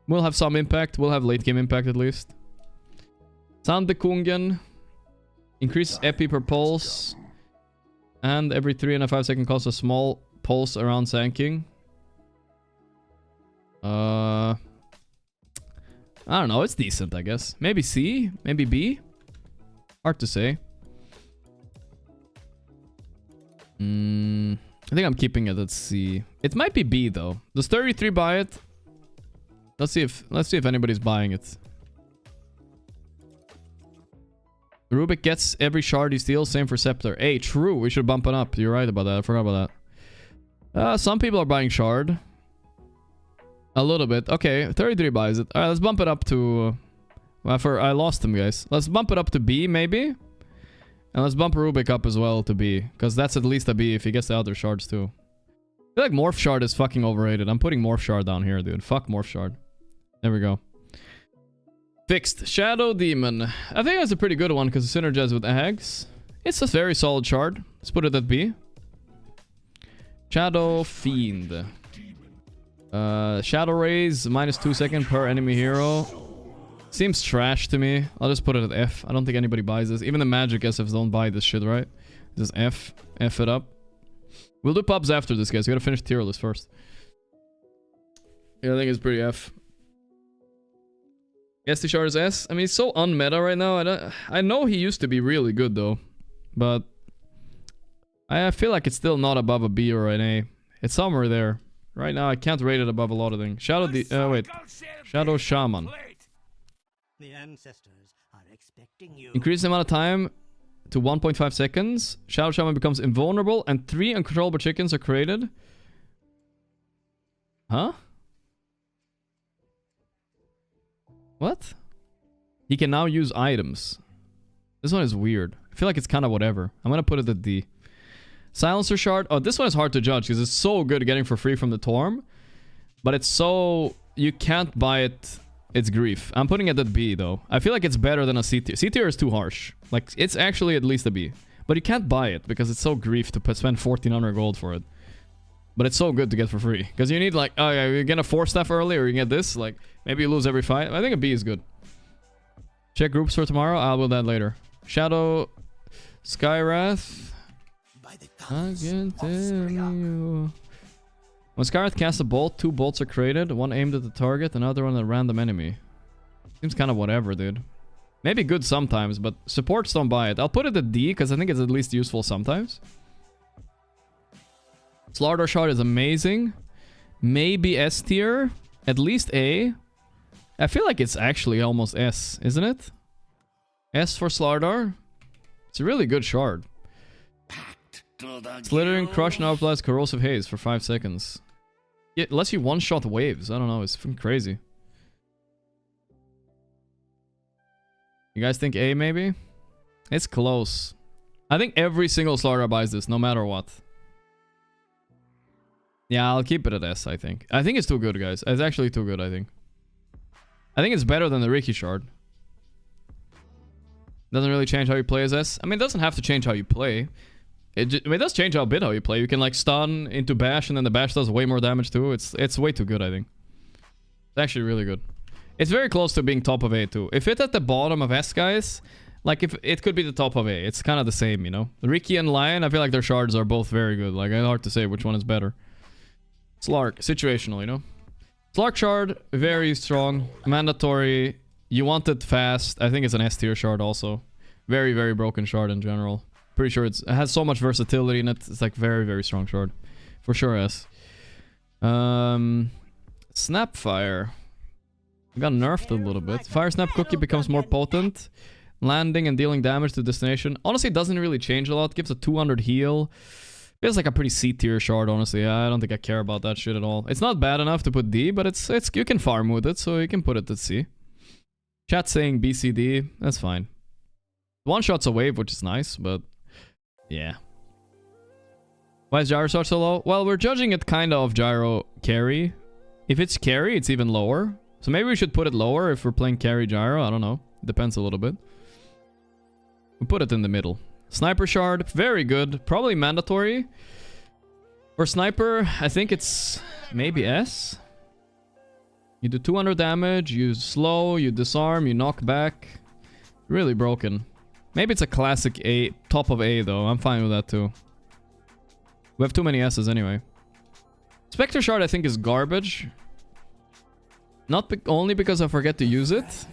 Will have some impact. Will have late game impact at least. Sandekungen. Increases EP per pulse. And every 3.5 seconds costs a small pulse around sanking. I don't know. It's decent, I guess. Maybe C? Maybe B? Hard to say. I think I'm keeping it at C. It might be B though. Does 33 buy it? Let's see if anybody's buying it. Rubick gets every shard he steals, same for Scepter. Hey, true, we should bump it up. You're right about that, I forgot about that. Some people are buying shard. A little bit. Okay, 33 buys it. Alright, let's bump it up to... I lost him, guys. Let's bump it up to B, maybe? And let's bump Rubick up as well to B. Because that's at least a B if he gets the other shards too. I feel like Morph Shard is fucking overrated. I'm putting Morph Shard down here, dude. Fuck Morph Shard. There we go. Fixed. Shadow Demon. I think that's a pretty good one because it synergizes with Eggs. It's a very solid shard. Let's put it at B. Shadow Fiend. Shadow Rays, -2 seconds per enemy hero. Seems trash to me. I'll just put it at F. I don't think anybody buys this. Even the Magic SFs don't buy this shit, right? Just F. F it up. We'll do pubs after this, guys. We gotta finish tier list first. Yeah, I think it's pretty F. SD Shard is S. I mean, he's so unmeta right now. I know he used to be really good, though. But I feel like it's still not above a B or an A. It's somewhere there. Right now, I can't rate it above a lot of things. Shadow Shaman. The ancestors are expecting you. Increase the amount of time to 1.5 seconds. Shadow Shaman becomes invulnerable and 3 uncontrollable chickens are created. Huh? What? He can now use items. This one is weird. I feel like it's kind of whatever. I'm gonna put it at D. Silencer Shard. Oh, this one is hard to judge because it's so good getting for free from the Torm. But it's so... You can't buy it. It's grief. I'm putting it at B, though. I feel like it's better than a C tier. C tier is too harsh. Like, it's actually at least a B. But you can't buy it because it's so grief to spend 1400 gold for it. But it's so good to get for free. Because you need, like, oh yeah, you get a 4 staff early or you get this. Like, maybe you lose every fight. I think a B is good. Check groups for tomorrow. I'll do that later. Shadow Skywrath. I can tell you. When Skywrath casts a bolt, 2 bolts are created. One aimed at the target, another one at a random enemy. Seems kind of whatever, dude. Maybe good sometimes, but supports don't buy it. I'll put it at D, because I think it's at least useful sometimes. Slardar Shard is amazing. Maybe S tier. At least A. I feel like it's actually almost S, isn't it? S for Slardar. It's a really good shard. Slithering Crush now applies Corrosive Haze for 5 seconds. Yeah, unless you one-shot waves. I don't know. It's fucking crazy. You guys think A, maybe? It's close. I think every single Slardar buys this, no matter what. Yeah, I'll keep it at S, I think. I think it's too good, guys. It's actually too good, I think. I think it's better than the Riki shard. Doesn't really change how you play as S. I mean, it doesn't have to change how you play. It does change a bit how you play. You can like stun into bash and then the bash does way more damage too. It's way too good, I think. It's actually really good. It's very close to being top of A too. If it's at the bottom of S, guys, like if it could be the top of A. It's kind of the same, you know. Riki and Lion, I feel like their shards are both very good. Like it's hard to say which one is better. Slark, situational, you know. Slark shard, very strong, mandatory. You want it fast. I think it's an S tier shard also. Very, very broken shard in general. Pretty sure it has so much versatility in it. It's like very, very strong shard. For sure, S. Snapfire. We got nerfed a little bit. Fire Snap Cookie becomes more potent. Landing and dealing damage to destination. Honestly, it doesn't really change a lot. Gives a 200 heal. Feels like a pretty C tier shard, honestly. I don't think I care about that shit at all. It's not bad enough to put D, but it's you can farm with it, so you can put it at C. Chat saying BCD. That's fine. One shot's a wave, which is nice, but yeah. Why is Gyro Shot so low? Well, we're judging it kind of Gyro carry. If it's carry, it's even lower. So maybe we should put it lower if we're playing carry Gyro. I don't know. Depends a little bit. We put it in the middle. Sniper Shard, very good. Probably mandatory. For Sniper, I think it's maybe S. You do 200 damage, you slow, you disarm, you knock back. Really broken. Maybe it's a classic A, top of A though. I'm fine with that too. We have too many S's anyway. Spectre Shard I think is garbage. Not only because I forget to use it.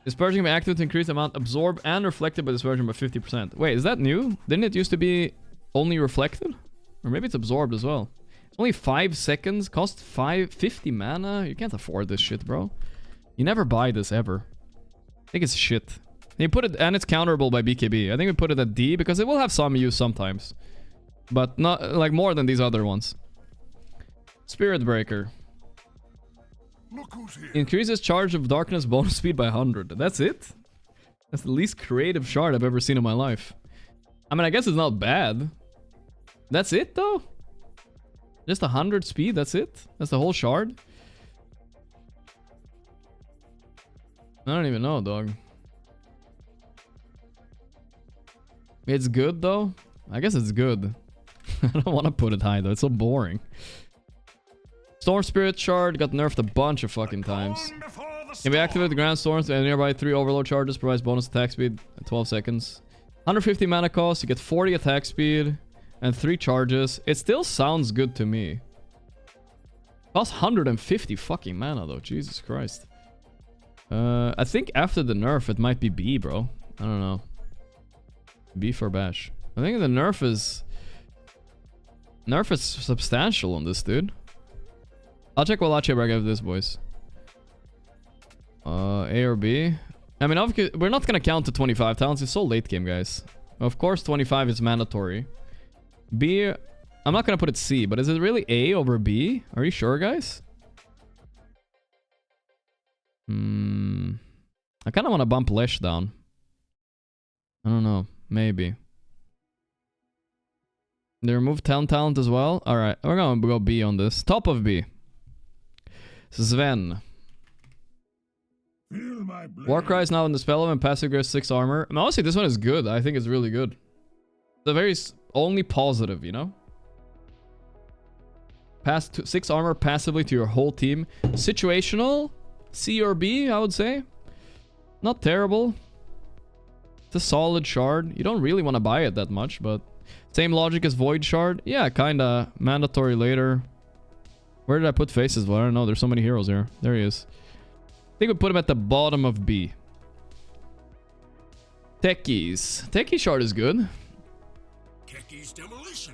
Dispersion can be active to increase the amount absorbed and reflected by dispersion by 50%. Wait, is that new? Didn't it used to be only reflected? Or maybe it's absorbed as well. It's only 5 seconds, cost 50 mana. You can't afford this shit, bro. You never buy this ever. think it's shit. You put it, and it's counterable by BKB. I think we put it at D because it will have some use sometimes. But not like more than these other ones. Spirit Breaker. Look who's here. Increases charge of darkness bonus speed by 100. That's it? That's the least creative shard I've ever seen in my life. I mean, I guess it's not bad. That's it though? Just 100 speed, that's it? That's the whole shard? I don't even know, dog. It's good though? I guess it's good. I don't want to put it high though, it's so boring. Storm Spirit Shard got nerfed a bunch of fucking times. Can be activated with Grand Storms and nearby 3 Overload charges, provides bonus attack speed at 12 seconds. 150 mana cost, you get 40 attack speed and 3 charges. It still sounds good to me. Costs 150 fucking mana though, Jesus Christ. I think after the nerf it might be B, bro. I don't know. B for bash. I think the nerf is substantial on this, dude. I'll check what Lachebra gave this, boys. A or B? I mean, obviously, we're not gonna count to 25 talents. It's so late game, guys. Of course, 25 is mandatory. B, I'm not gonna put it C, but is it really A over B? Are you sure, guys? I kind of want to bump Lesh down. I don't know. Maybe. They removed 10 talent as well. Alright, we're gonna go B on this. Top of B. Sven. Warcry is now in the spell and passive grades 6 armor. And honestly, this one is good. I think it's really good. It's a very only positive, you know? Pass 6 armor passively to your whole team. Situational. C or B, I would say. Not terrible. It's a solid shard. You don't really want to buy it that much, but same logic as Void Shard. Yeah, kinda mandatory later. Where did I put faces? Well, I don't know. There's so many heroes here. There he is. I think we put him at the bottom of B. Techies. Techie shard is good.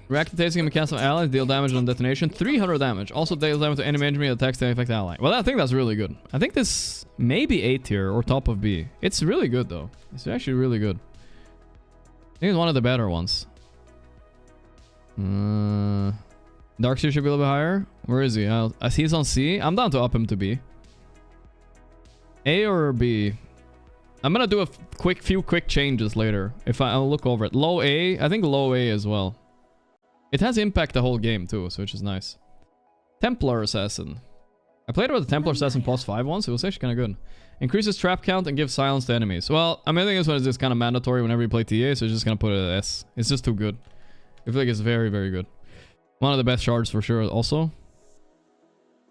Reactive tasting and cancel allies, deal damage on detonation. 300 damage. Also deals damage to enemy enemy that attacks the affected ally. Well, I think that's really good. I think this may be A tier or top of B. It's really good though. It's actually really good. I think it's one of the better ones. Darkseer should be a little bit higher. Where is he? He's on C. I'm down to up him to B. A or B? I'm gonna do a few quick changes later. I'll look over it. Low A. I think low A as well. It has impact the whole game too, so which is nice. Templar Assassin. I played with the Templar Assassin +5 once. It was actually kind of good. Increases trap count and gives silence to enemies. Well, I mean, I think this one is just kind of mandatory whenever you play TA, so it's just gonna put it at S. It's just too good. I feel like it's very, very good. One of the best shards for sure also.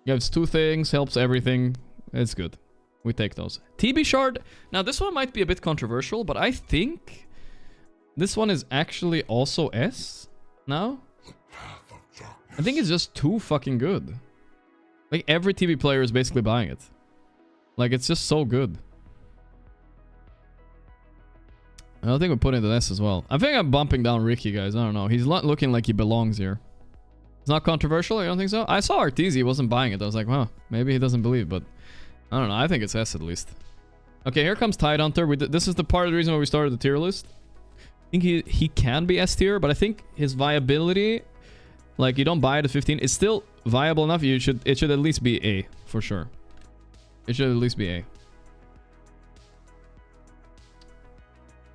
Gives 2 things, helps everything. It's good. We take those. TB shard. Now this one might be a bit controversial, but I think this one is actually also S now. I think it's just too fucking good. Like every TB player is basically buying it. Like it's just so good. I don't think we put it in S as well. I think I'm bumping down Riki, guys. I don't know. He's not looking like he belongs here. It's not controversial. I don't think so. I saw Arteezy. He wasn't buying it. I was like, well, maybe he doesn't believe, but I don't know. I think it's S at least. Okay, here comes Tidehunter. This is the part of the reason why we started the tier list. I think he can be S tier, but I think his viability, like you don't buy it at 15, it's still viable enough. It should at least be A for sure. It should at least be A.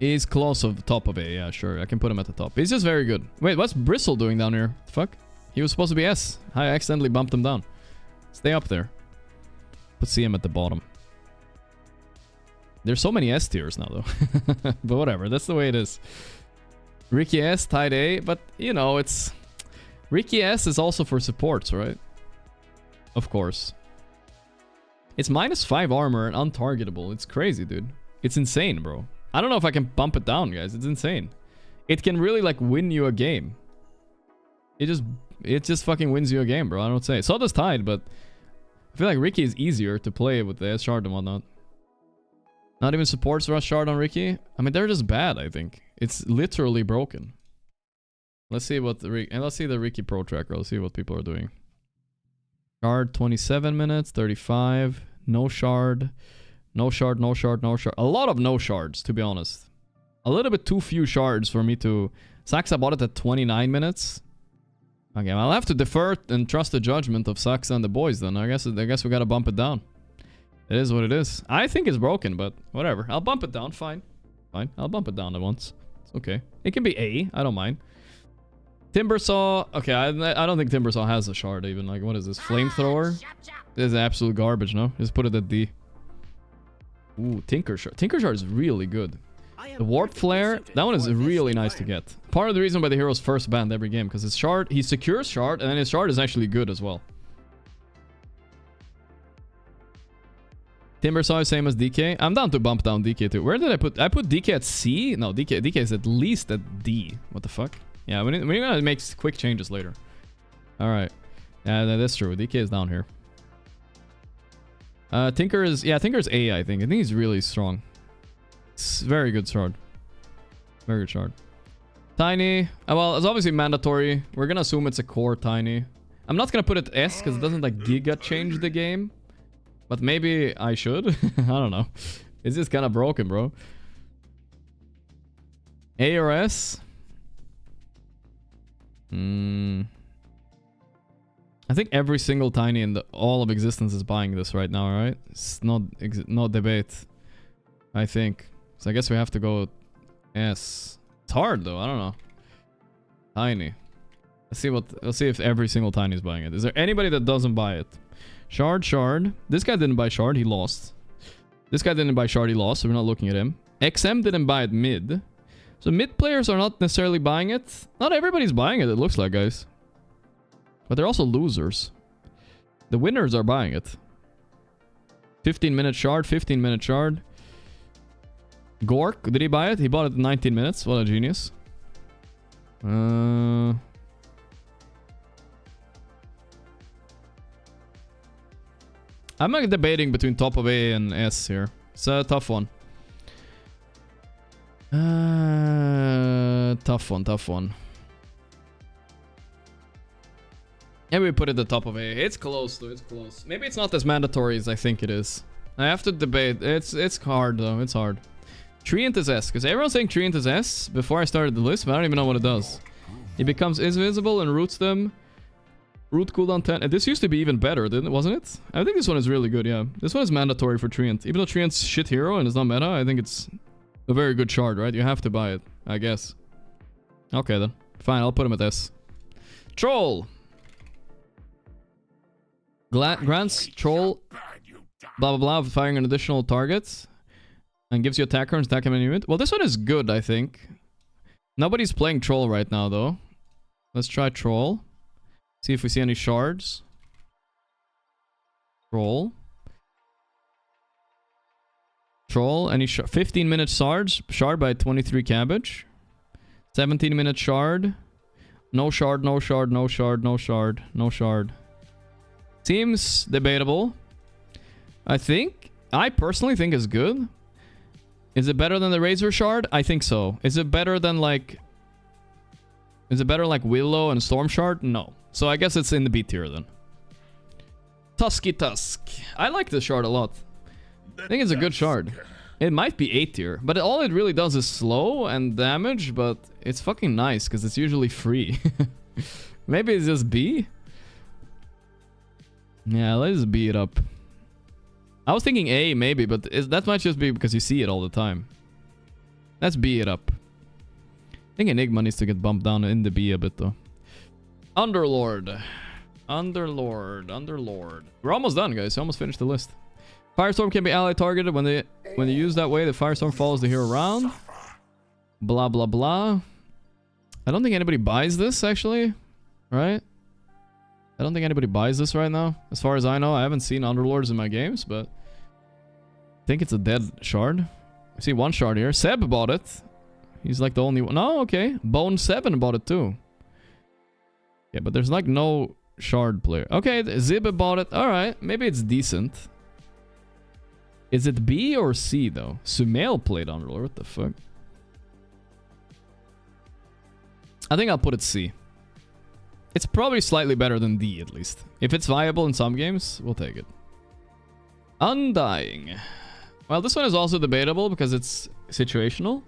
He's close of top of A. Yeah, sure. I can put him at the top. He's just very good. Wait, what's Bristle doing down here? Fuck. He was supposed to be S. I accidentally bumped him down. Stay up there. But see him at the bottom. There's so many S tiers now though. But whatever, that's the way it is. Riki S, Tide A, but you know, it's... Riki S is also for supports, right? Of course. It's -5 armor and untargetable. It's crazy, dude. It's insane, bro. I don't know if I can bump it down, guys. It's insane. It can really like win you a game. It just fucking wins you a game, bro. I don't say. So does Tide, but I feel like Riki is easier to play with the S shard and whatnot. Not even supports rush shard on Riki. I mean, they're just bad, I think. It's literally broken. Let's see what let's see the Riki Pro Tracker. Let's see what people are doing. Shard 27 minutes, 35. No shard. No shard, no shard, no shard. A lot of no shards, to be honest. A little bit too few shards for me to... Saxa bought it at 29 minutes. Okay, I'll have to defer and trust the judgment of Saxa and the boys then. I guess we gotta bump it down. It is what it is. I think it's broken, but whatever. I'll bump it down, fine. Fine, I'll bump it down at once. It's okay. It can be A, I don't mind. Timbersaw... Okay, I don't think Timbersaw has a shard even. Like, what is this? Flamethrower? This is absolute garbage, no? Just put it at D. Ooh, Tinker Shard. Tinker Shard is really good. The Warp Flare, that one is really nice to get. Part of the reason why the hero's first banned every game, because his shard, he secures shard, and then his shard is actually good as well. Timbersaw is same as DK. I'm down to bump down DK too. Where did I put DK at C? No, DK is at least at D. What the fuck? Yeah, we're gonna make quick changes later. Alright. Yeah, that's true. DK is down here. Tinker is A, I think. I think he's really strong. It's very good shard. Very good shard. Tiny. Well, it's obviously mandatory. We're gonna assume it's a core tiny. I'm not gonna put it S because it doesn't like giga change the game. But maybe I should. I don't know. It's just kind of broken, bro. A or S? I think every single tiny in all of existence is buying this right now, right? It's no debate. I think. So I guess we have to go S. It's hard though. I don't know. Tiny. Let's see if every single tiny is buying it. Is there anybody that doesn't buy it? Shard. This guy didn't buy shard. He lost. This guy didn't buy shard. He lost. So we're not looking at him. XM didn't buy it mid. So mid players are not necessarily buying it. Not everybody's buying it, it looks like, guys. But they're also losers. The winners are buying it. 15-minute shard. 15-minute shard. Gorgc, did he buy it? He bought it in 19 minutes. What a genius. I'm like debating between top of A and S here. It's a tough one. Tough one. Maybe we put it at the top of A. It's close though, it's close. Maybe it's not as mandatory as I think it is. I have to debate. It's hard though, it's hard. Treant is S, because everyone's saying Treant is S before I started the list, but I don't even know what it does. It becomes invisible and roots them. Root cooldown 10. This used to be even better, wasn't it? I think this one is really good, yeah. This one is mandatory for Treant. Even though Treant's shit hero and it's not meta, I think it's a very good shard, right? You have to buy it, I guess. Okay then. Fine, I'll put him at S. Troll! Grants Troll blah blah blah firing an additional target and gives you attacker and stack him in unit. Well, this one is good, I think. Nobody's playing Troll right now though. Let's try Troll. See if we see any shards. Troll. Any 15-minute shards. Shard by 23 cabbage. 17-minute shard. No shard. Seems debatable. I personally think it's good. Is it better than the Razor shard? I think so. Is it better than like Willow and Storm shard? No. So I guess it's in the B tier then. Tusky Tusk. I like this shard a lot. I think it's a good shard. It might be A tier, but all it really does is slow and damage, but it's fucking nice because it's usually free. Maybe it's just B? Yeah, let's B it up. I was thinking A maybe, but that might just be because you see it all the time. Let's B it up. I think Enigma needs to get bumped down in the B a bit though. Underlord. We're almost done, guys. We almost finished the list. Firestorm can be ally targeted when they use that way. The Firestorm follows the hero around. Blah blah blah. I don't think anybody buys this actually, right? I don't think anybody buys this right now. As far as I know, I haven't seen Underlords in my games, but I think it's a dead shard. I see one shard here. Seb bought it. He's like the only one. No, okay. Bone 7 bought it too. Yeah, but there's like no shard player. Okay, Zib bought it. Alright, maybe it's decent. Is it B or C though? Sumail played Underlord. What the fuck? I think I'll put it C. It's probably slightly better than D at least. If it's viable in some games, we'll take it. Undying. Well, this one is also debatable because it's situational.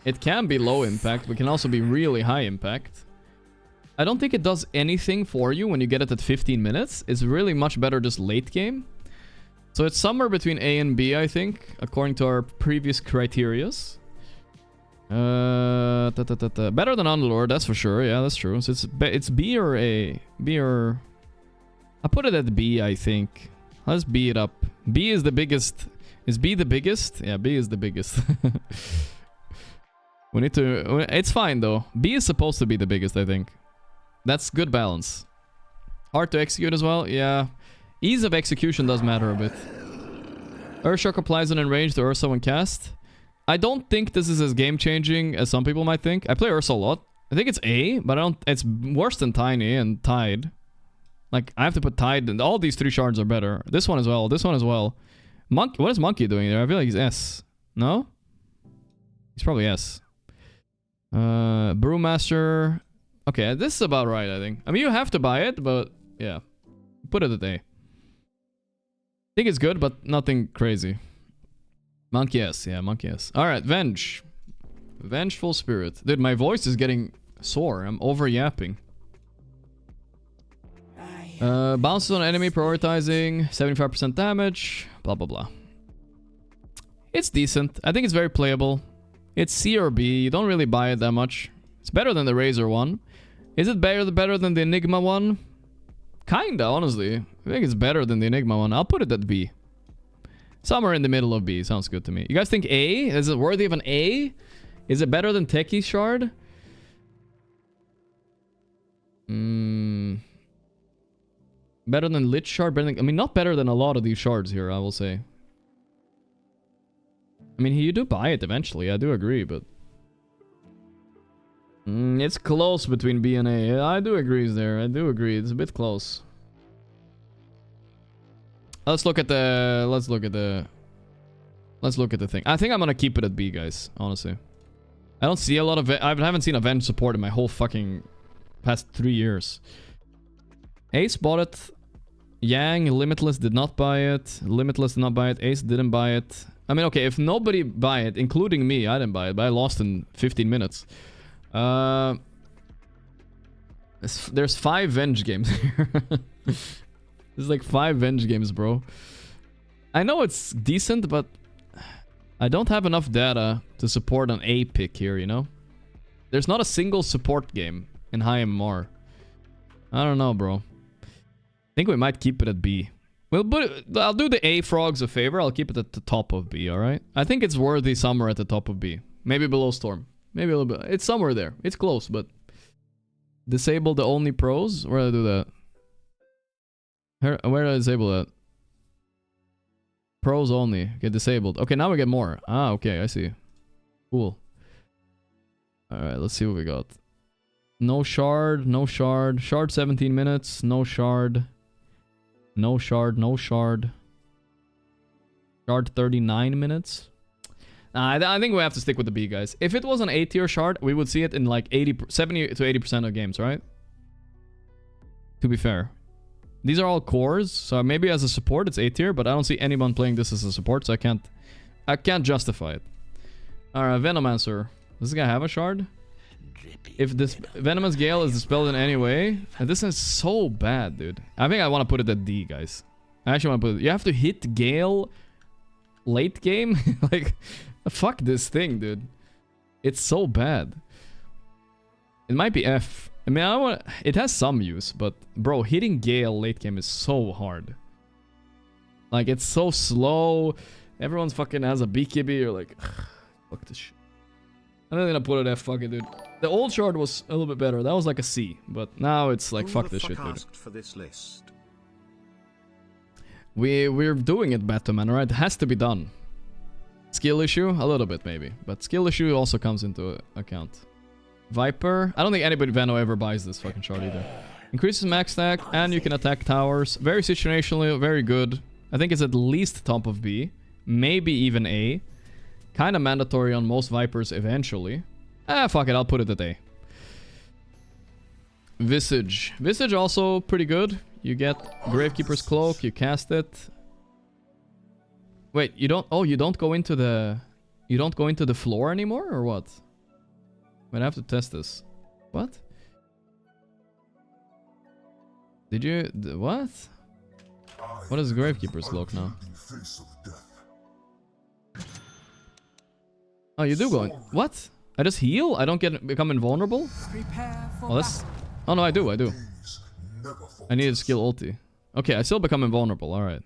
It can be low impact, but can also be really high impact. I don't think it does anything for you when you get it at 15 minutes. It's really much better just late game. So it's somewhere between A and B, I think, according to our previous criterias. Better than Underlord, that's for sure. Yeah, that's true. So it's B or A? B or... I put it at B, I think. Let's B it up. B is the biggest. Is B the biggest? Yeah, B is the biggest. We need to... It's fine, though. B is supposed to be the biggest, I think. That's good balance. Hard to execute as well? Yeah. Ease of execution does matter a bit. Earthshock applies on range to Ursa when cast. I don't think this is as game-changing as some people might think. I play Ursa a lot. I think it's A, but I don't... It's worse than Tiny and Tide. Like, I have to put Tide, and all these 3 shards are better. This one as well. This one as well. What is Monkey doing there? I feel like he's S. No? He's probably S. Brewmaster. Okay, this is about right, I think. I mean, you have to buy it, but yeah. Put it at A. I think it's good, but nothing crazy. Monkey S. Yeah, Monkey S. Alright, Venge. Vengeful Spirit. Dude, my voice is getting sore. I'm over-yapping. Bounces on enemy, prioritizing, 75% damage, blah blah blah. It's decent. I think it's very playable. It's C or B. You don't really buy it that much. It's better than the Razor one. Is it better than the Enigma one? Kinda, honestly. I think it's better than the Enigma one. I'll put it at B. Somewhere in the middle of B. Sounds good to me. You guys think A? Is it worthy of an A? Is it better than Techie Shard? Better than Lich Shard? Better than, I mean, not better than a lot of these shards here, I will say. I mean, you do buy it eventually, I do agree, but... it's close between B and A. I do agree there, I do agree. It's a bit close. Let's look at the thing. I think I'm gonna keep it at B, guys, honestly. I don't see a lot of... I haven't seen Avenge support in my whole fucking past 3 years. Ace bought it. Yang, Limitless did not buy it. Limitless did not buy it. Ace didn't buy it. I mean, okay, if nobody buy it, including me, I didn't buy it, but I lost in 15 minutes. There's 5 Venge games here. There's like 5 Venge games, bro. I know it's decent, but I don't have enough data to support an A pick here, you know? There's not a single support game in high MMR. I don't know, bro. I think we might keep it at B. I'll do the A frogs a favor. I'll keep it at the top of B, alright? I think it's worthy somewhere at the top of B. Maybe below Storm. Maybe a little bit. It's somewhere there. It's close, but... Disable the only pros? Where do I do that? Where do I disable that? Pros only. Get disabled. Okay, now we get more. Ah, okay, I see. Cool. Alright, let's see what we got. No shard, no shard. Shard 17 minutes, no shard. No shard, no shard. Shard 39 minutes. I think we have to stick with the B, guys. If it was an A tier shard, we would see it in like 70 to 80% of games, right? To be fair. These are all cores, so maybe as a support it's A tier, but I don't see anyone playing this as a support, so I can't justify it. Alright, Venomancer. Does this guy have a shard? If this Venomous Gale is dispelled in any way, and this is so bad, dude. I think I want to put it at D, guys. I actually want to put it. You have to hit Gale late game? Like, fuck this thing, dude. It's so bad. It might be F. I mean, it has some use, but bro, hitting Gale late game is so hard. Like, it's so slow. Everyone's fucking has a BKB. You're like, fuck this shit. I'm not gonna put it F, fuck it, dude. The old shard was a little bit better. That was like a C, but now it's like, fuck this shit, dude. For this list? We're doing it, Batman, alright? It has to be done. Skill issue? A little bit, maybe. But skill issue also comes into account. Viper? I don't think anybody Veno ever buys this fucking shard either. Increases max stack, and you can attack towers. Very situationally, very good. I think it's at least top of B. Maybe even A. Kind of mandatory on most Vipers eventually. Ah, fuck it, I'll put it at A. Visage. Visage also pretty good. You get Gravekeeper's Cloak, you cast it. Wait, you don't... Oh, you don't go into the... You don't go into the floor anymore, or what? Wait, I have to test this. What? Did you... What? What is Gravekeeper's Cloak now? Oh, you do go in... What? I just heal? I don't become invulnerable? Oh, that's... Oh, no, I do. I need a skill ulti. Okay, I still become invulnerable. Alright.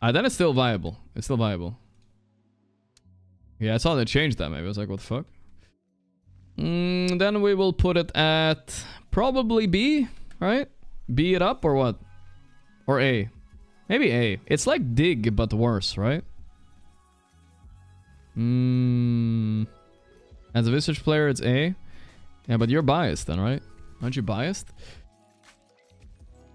Then it's still viable. It's still viable. Yeah, I saw they changed that maybe. I was like, what the fuck? Then we will put it at... Probably B, right? B it up or what? Or A? Maybe A. It's like Dig, but worse, right? As a Visage player, it's A. Yeah, but you're biased then, right? Aren't you biased?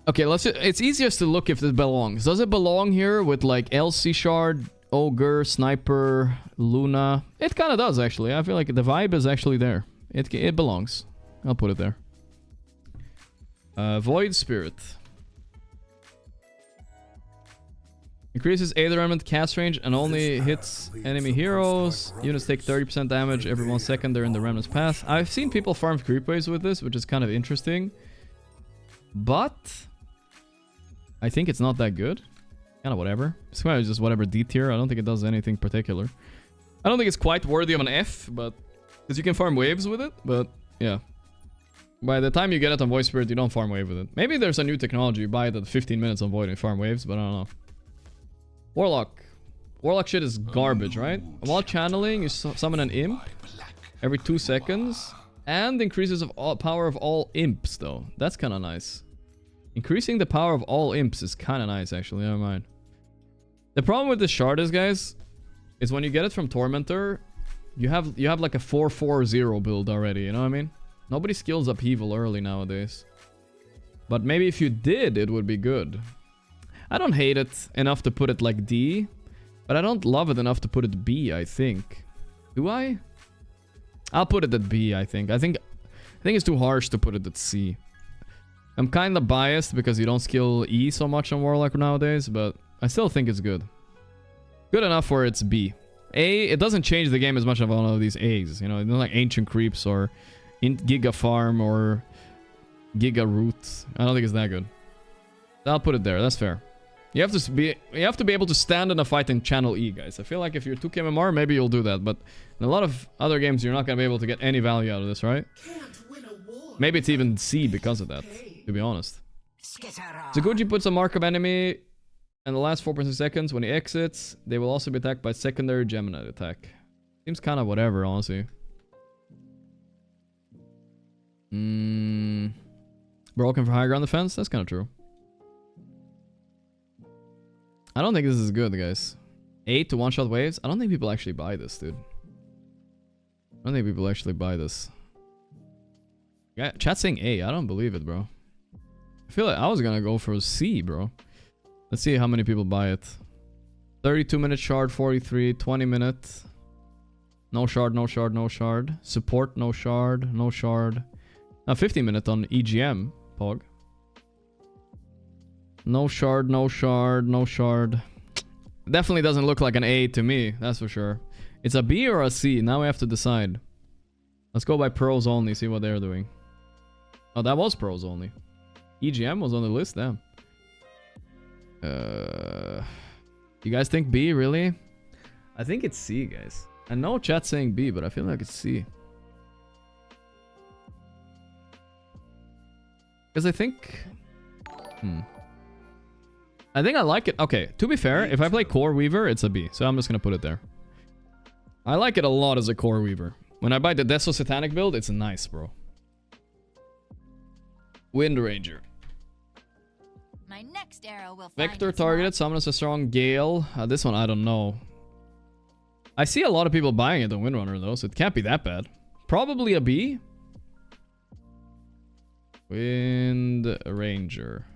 Okay, it's easiest to look if it belongs. Does it belong here with like LC Shard, Ogre, Sniper, Luna? It kind of does, actually. I feel like the vibe is actually there. It belongs. I'll put it there. Void Spirit. Increases Aether Element cast range and only hits enemy heroes. Units take 30% damage every 1 second they're in the Remnant's path. I've seen people farm creep waves with this, which is kind of interesting. But I think it's not that good. Kind of whatever. It's kind of just whatever D tier. I don't think it does anything particular. I don't think it's quite worthy of an F, but... Because you can farm waves with it, but yeah. By the time you get it on Void Spirit, you don't farm wave with it. Maybe there's a new technology. You buy it at 15 minutes on Void and farm waves, but I don't know. Warlock. Warlock shit is garbage, right? While channeling, you summon an imp every 2 seconds. And increases of power of all imps, though. That's kind of nice. Increasing the power of all imps is kind of nice, actually. Never mind. The problem with the shard is, guys, is when you get it from Tormentor, you have like a 4-4-0 build already, you know what I mean? Nobody skills upheaval early nowadays. But maybe if you did, it would be good. I don't hate it enough to put it like D, but I don't love it enough to put it B, I think. Do I? I'll put it at B, I think. I think it's too harsh to put it at C. I'm kind of biased because you don't skill E so much on Warlock nowadays, but I still think it's good. Good enough where it's B. A, it doesn't change the game as much of all of these A's, you know, it's not like Ancient Creeps or Giga Farm or Giga Root. I don't think it's that good. I'll put it there, that's fair. You have to be able to stand in a fight and channel E, guys. I feel like if you're 2k MMR, maybe you'll do that, but in a lot of other games, you're not gonna be able to get any value out of this, right? Maybe it's even C because of that, to be honest. Zaguchi puts a mark of enemy in the last 4% seconds. When he exits, they will also be attacked by secondary Gemini attack. Seems kind of whatever, honestly. Broken for high ground defense? That's kind of true. I don't think this is good, guys. 8 to one-shot waves? I don't think people actually buy this, dude. I don't think people actually buy this. Yeah, chat saying A. I don't believe it, bro. I feel like I was gonna go for C, bro. Let's see how many people buy it. 32-minute shard, 43, 20-minute. No shard, no shard, no shard. Support, no shard, no shard. Now 50-minute on EGM, Pog. No shard, no shard, no shard. Definitely doesn't look like an A to me, that's for sure. It's a B or a C, now we have to decide. Let's go by pros only, see what they're doing. Oh, that was pros only. EGM was on the list, damn. You guys think B, really? I think it's C, guys. I know chat's saying B, but I feel like it's C. Because I think... I think I like it. Okay, to be fair, if I play Core Weaver, it's a B. So I'm just gonna put it there. I like it a lot as a Core Weaver. When I buy the Deso Satanic build, it's nice, bro. Wind Ranger. My next arrow will Vector targeted, summons a strong Gale. This one, I don't know. I see a lot of people buying it on Windrunner, though, so it can't be that bad. Probably a B. Wind Ranger.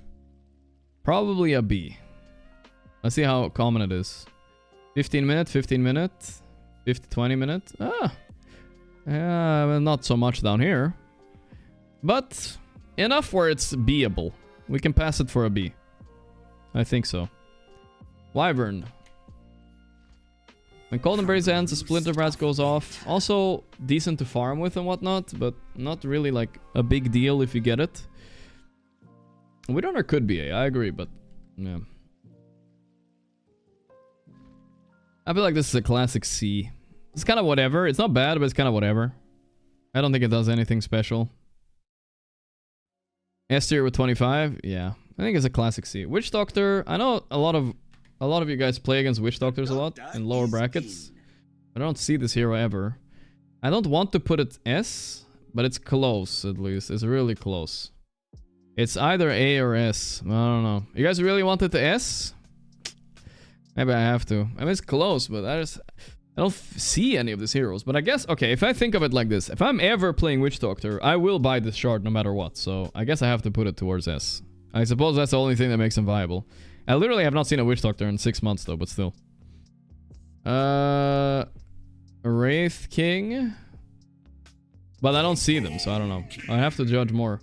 Probably a B. Let's see how common it is. 15 minute, 15 minute, 20 minute. Ah. Yeah, well, not so much down here. But enough where it's beable. We can pass it for a B. I think so. Wyvern. When Golden Berries ends, a Splinter Brass goes off. Also decent to farm with and whatnot, but not really like a big deal if you get it. Widowrunner could be A, I agree, but yeah. I feel like this is a classic C. It's kind of whatever. It's not bad, but it's kind of whatever. I don't think it does anything special. S tier with 25, yeah. I think it's a classic C. Witch Doctor, I know a lot of you guys play against Witch Doctors a lot in lower brackets. I don't see this hero ever. I don't want to put it S, but it's close at least. It's really close. It's either A or S. I don't know. You guys really want it to S? Maybe I have to. I mean, it's close, but I don't see any of these heroes. But I guess, okay, if I think of it like this, if I'm ever playing Witch Doctor, I will buy this shard no matter what. So I guess I have to put it towards S. I suppose that's the only thing that makes him viable. I literally have not seen a Witch Doctor in 6 months though, but still. Wraith King. But I don't see them, so I don't know. I have to judge more.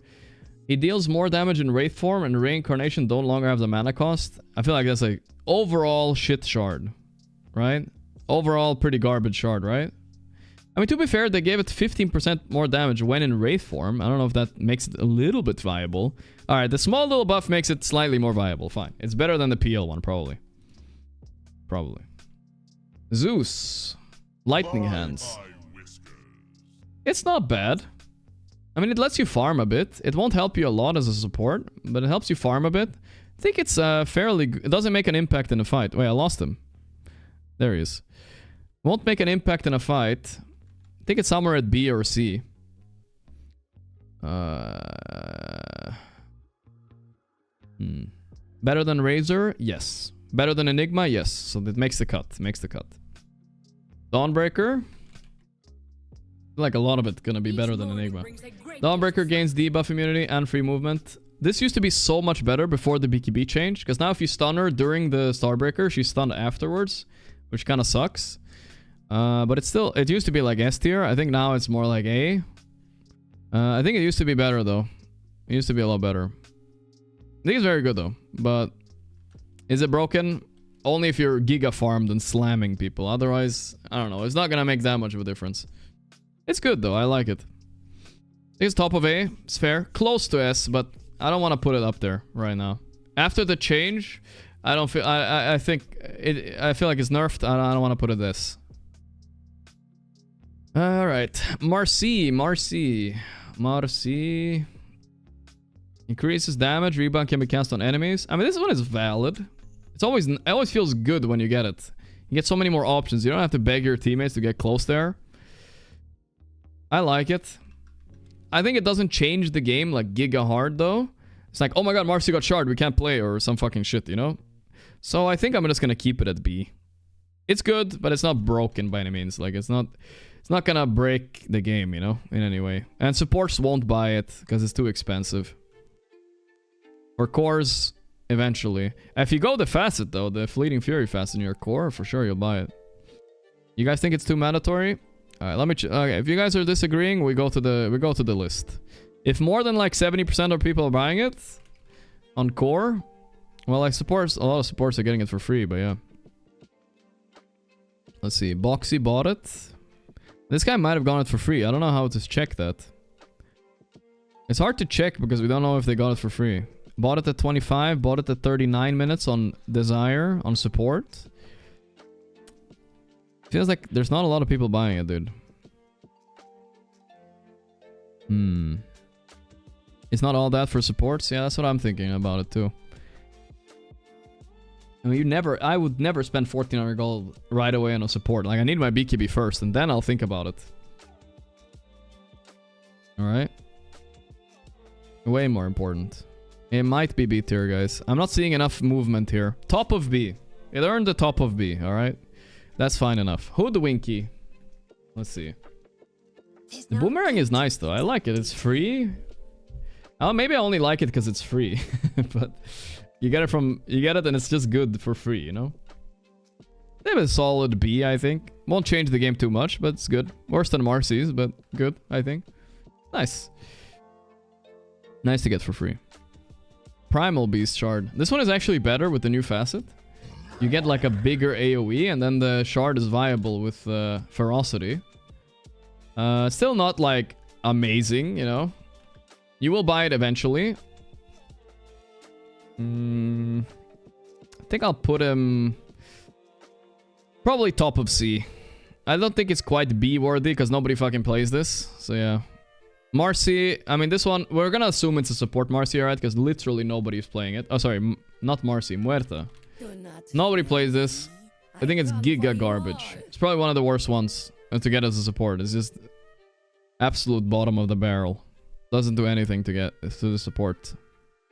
He deals more damage in Wraith form, and Reincarnation don't longer have the mana cost. I feel like that's like overall shit shard, right? Overall pretty garbage shard, right? I mean, to be fair, they gave it 15% more damage when in Wraith form. I don't know if that makes it a little bit viable. Alright, the small little buff makes it slightly more viable. Fine. It's better than the PL one, probably. Probably. Zeus. Lightning Hands. It's not bad. I mean, it lets you farm a bit. It won't help you a lot as a support, but it helps you farm a bit. I think it's fairly... It doesn't make an impact in a fight. Wait, I lost him. There he is. Won't make an impact in a fight. I think it's somewhere at B or C. Better than Razor? Yes. Better than Enigma? Yes. So that makes the cut. Makes the cut. Dawnbreaker? I feel like a lot of it gonna be better than Enigma. Dawnbreaker gains debuff immunity and free movement. This used to be so much better before the BKB change, because now if you stun her during the Starbreaker, she's stunned afterwards, which kind of sucks. But it's still, it used to be like S tier. I think now it's more like A. I think it used to be better though. It used to be a lot better. I think it's very good though, but is it broken? Only if you're giga farmed and slamming people. Otherwise, I don't know. It's not gonna make that much of a difference. It's good though. I like it. It's top of A. It's fair. Close to S, but I don't want to put it up there right now. After the change, I don't feel. I think it. I feel like it's nerfed. I don't want to put it this. All right, Marcy. Increases damage. Rebound can be cast on enemies. I mean, this one is valid. It always feels good when you get it. You get so many more options. You don't have to beg your teammates to get close there. I like it. I think it doesn't change the game like giga hard though. It's like, oh my god, Marcy got shard, we can't play, or some fucking shit, you know? So I think I'm just gonna keep it at B. It's good, but it's not broken by any means. Like, it's not gonna break the game, you know, in any way. And supports won't buy it because it's too expensive. For cores, eventually. If you go the facet though, the Fleeting Fury facet in your core, for sure you'll buy it. You guys think it's too mandatory? All right, let me. Okay, if you guys are disagreeing, we go to the list. If more than like 70% of people are buying it on core, well, like supports, a lot of supports are getting it for free, but yeah. Let's see. Boxy bought it. This guy might have gotten it for free. I don't know how to check that. It's hard to check because we don't know if they got it for free. Bought it at 25. Bought it at 39 minutes on Desire on support. Feels like there's not a lot of people buying it, dude. It's not all that for supports? Yeah, that's what I'm thinking about it too. I mean, I would never spend 1400 gold right away on a support. Like, I need my BKB first, and then I'll think about it. Alright. Way more important. It might be B tier, guys. I'm not seeing enough movement here. Top of B. It earned the top of B, alright? That's fine enough. Hoodwinky. Let's see. The boomerang is nice though. I like it. It's free. Oh, maybe I only like it because it's free. But you get it and it's just good for free, you know? They have a solid B, I think. Won't change the game too much, but it's good. Worse than Marcy's, but good, I think. Nice. Nice to get for free. Primal Beast Shard. This one is actually better with the new facet. You get like a bigger AoE, and then the shard is viable with Ferocity. Still not like amazing, you know. You will buy it eventually. I think I'll put him probably top of C. I don't think it's quite B worthy because nobody fucking plays this. So yeah. Marcy, I mean this one, we're gonna assume it's a support Marcy, right? Because literally nobody is playing it. Oh, sorry, not Marcy, Muerta. Nobody plays this. I think it's giga garbage. It's probably one of the worst ones to get as a support. It's just absolute bottom of the barrel. Doesn't do anything to get to the support.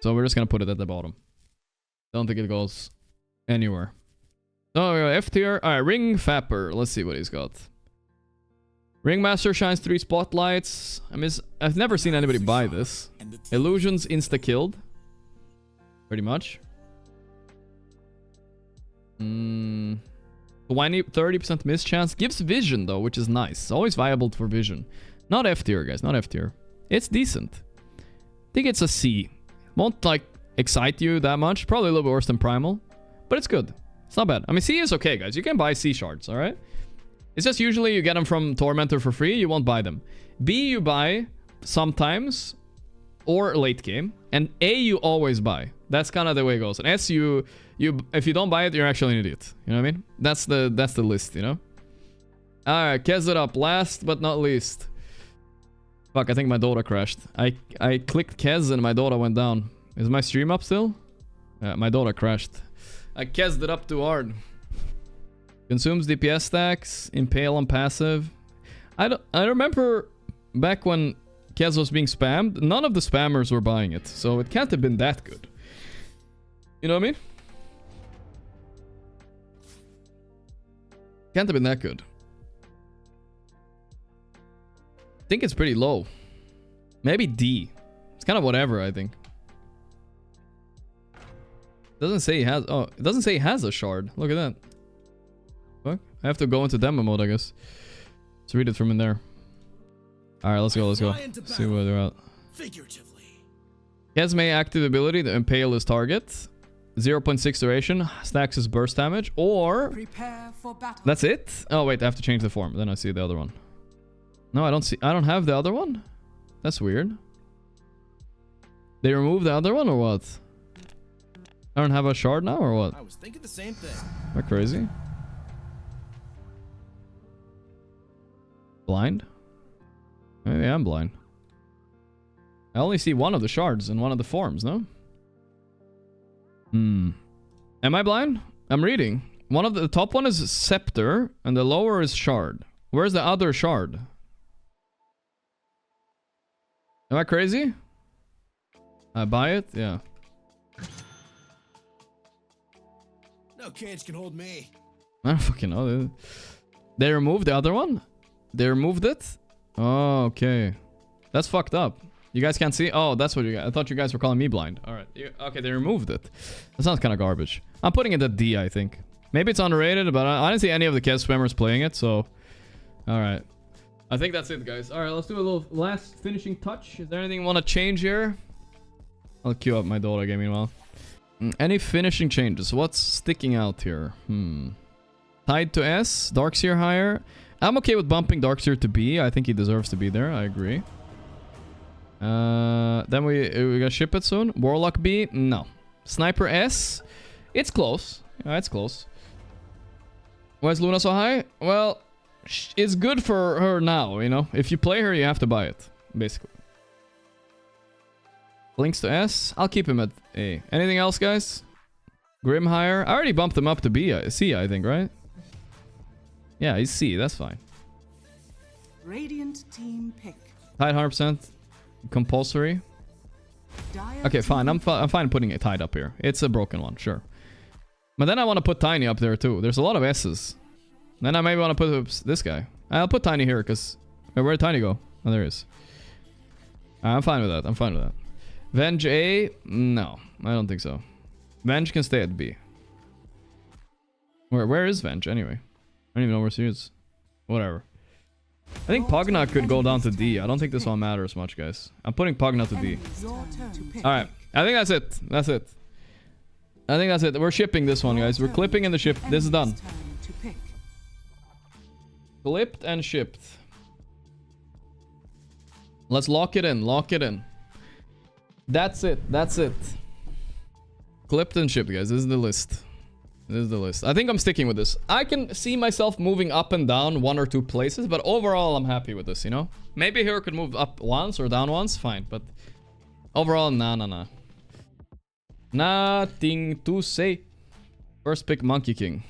So we're just gonna put it at the bottom. Don't think it goes anywhere. Oh, F tier. Alright, Ring Fapper. Let's see what he's got. Ringmaster shines 3 spotlights. I mean, I've never seen anybody buy this. Illusions insta-killed. Pretty much. 30% miss chance. Gives vision though, which is nice. It's always viable for vision. Not F tier, guys. Not F tier. It's decent. I think it's a C. Won't like excite you that much. Probably a little bit worse than Primal. But it's good. It's not bad. I mean, C is okay, guys. You can buy C shards, alright? It's just usually you get them from Tormentor for free. You won't buy them. B you buy sometimes. Or late game. And A you always buy. That's kind of the way it goes. And S you if you don't buy it, you're actually an idiot. You know what I mean? That's the list, you know? Alright, Kez it up. Last but not least. Fuck, I think my Dota crashed. I clicked Kez and my Dota went down. Is my stream up still? Yeah, my Dota crashed. I Kezzed it up too hard. Consumes DPS stacks. Impale on passive. I remember back when Kez was being spammed, none of the spammers were buying it. So it can't have been that good. You know what I mean? Can't have been that good. I think it's pretty low. Maybe D. It's kind of whatever, I think. Doesn't say he has... Oh, it doesn't say he has a shard. Look at that. Fuck. I have to go into demo mode, I guess. Let's read it from in there. Alright, let's go, let's go. See where they're at. Kez may active ability to impale his target. 0.6 duration. Stacks his burst damage. Or... Prepare for battle. That's it? Oh, wait. I have to change the form. Then I see the other one. No, I don't see... I don't have the other one? That's weird. They removed the other one or what? I don't have a shard now or what? I was thinking the same thing. Am I crazy? Blind? Maybe I'm blind. I only see one of the shards in one of the forms, no? Am I blind? I'm reading. One of the top one is scepter and the lower is shard. Where's the other shard? Am I crazy? I buy it? Yeah. No cage can hold me. I don't fucking know. They removed the other one? They removed it? Oh, okay. That's fucked up. You guys can't see? Oh, that's what you guys... I thought you guys were calling me blind. Alright. Okay, they removed it. That sounds kind of garbage. I'm putting it at D, I think. Maybe it's underrated, but I didn't see any of the Kez spammers playing it, so... Alright. I think that's it, guys. Alright, let's do a little last finishing touch. Is there anything you want to change here? I'll queue up my Dota game meanwhile. Any finishing changes? What's sticking out here? Tied to S. Darkseer higher. I'm okay with bumping Darkseer to B. I think he deserves to be there. I agree. Then we gotta ship it soon. Warlock B. No. Sniper S. It's close. Yeah, it's close. Why is Luna so high? Well, it's good for her now, you know? If you play her, you have to buy it. Basically. Links to S. I'll keep him at A. Anything else, guys? Grim higher. I already bumped him up to B. C, I think, right? Yeah, he's C. That's fine. Radiant team pick. Tied 100%. Compulsory. Okay, fine. I'm fine putting it tied up here. It's a broken one, sure. But then I want to put Tiny up there too. There's a lot of S's. Then I maybe want to put this guy. I'll put Tiny here because... Where'd Tiny go? Oh, there he is. I'm fine with that. I'm fine with that. Venge A? No, I don't think so. Venge can stay at B. Where is Venge anyway? I don't even know where she is. Whatever. I think Pogna could go down to D. I don't think this one matters much, guys. I'm putting Pogna to D. Alright. I think that's it. That's it. I think that's it. We're shipping this one, guys. We're clipping in the ship. This is done. Turn to pick. Clipped and shipped. Let's lock it in. Lock it in. That's it. That's it. Clipped and shipped, guys. This is the list. This is the list. I think I'm sticking with this. I can see myself moving up and down 1 or 2 places, but overall, I'm happy with this, you know? Maybe Hero could move up once or down once. Fine, but overall, nah. Nothing to say. First pick Monkey King.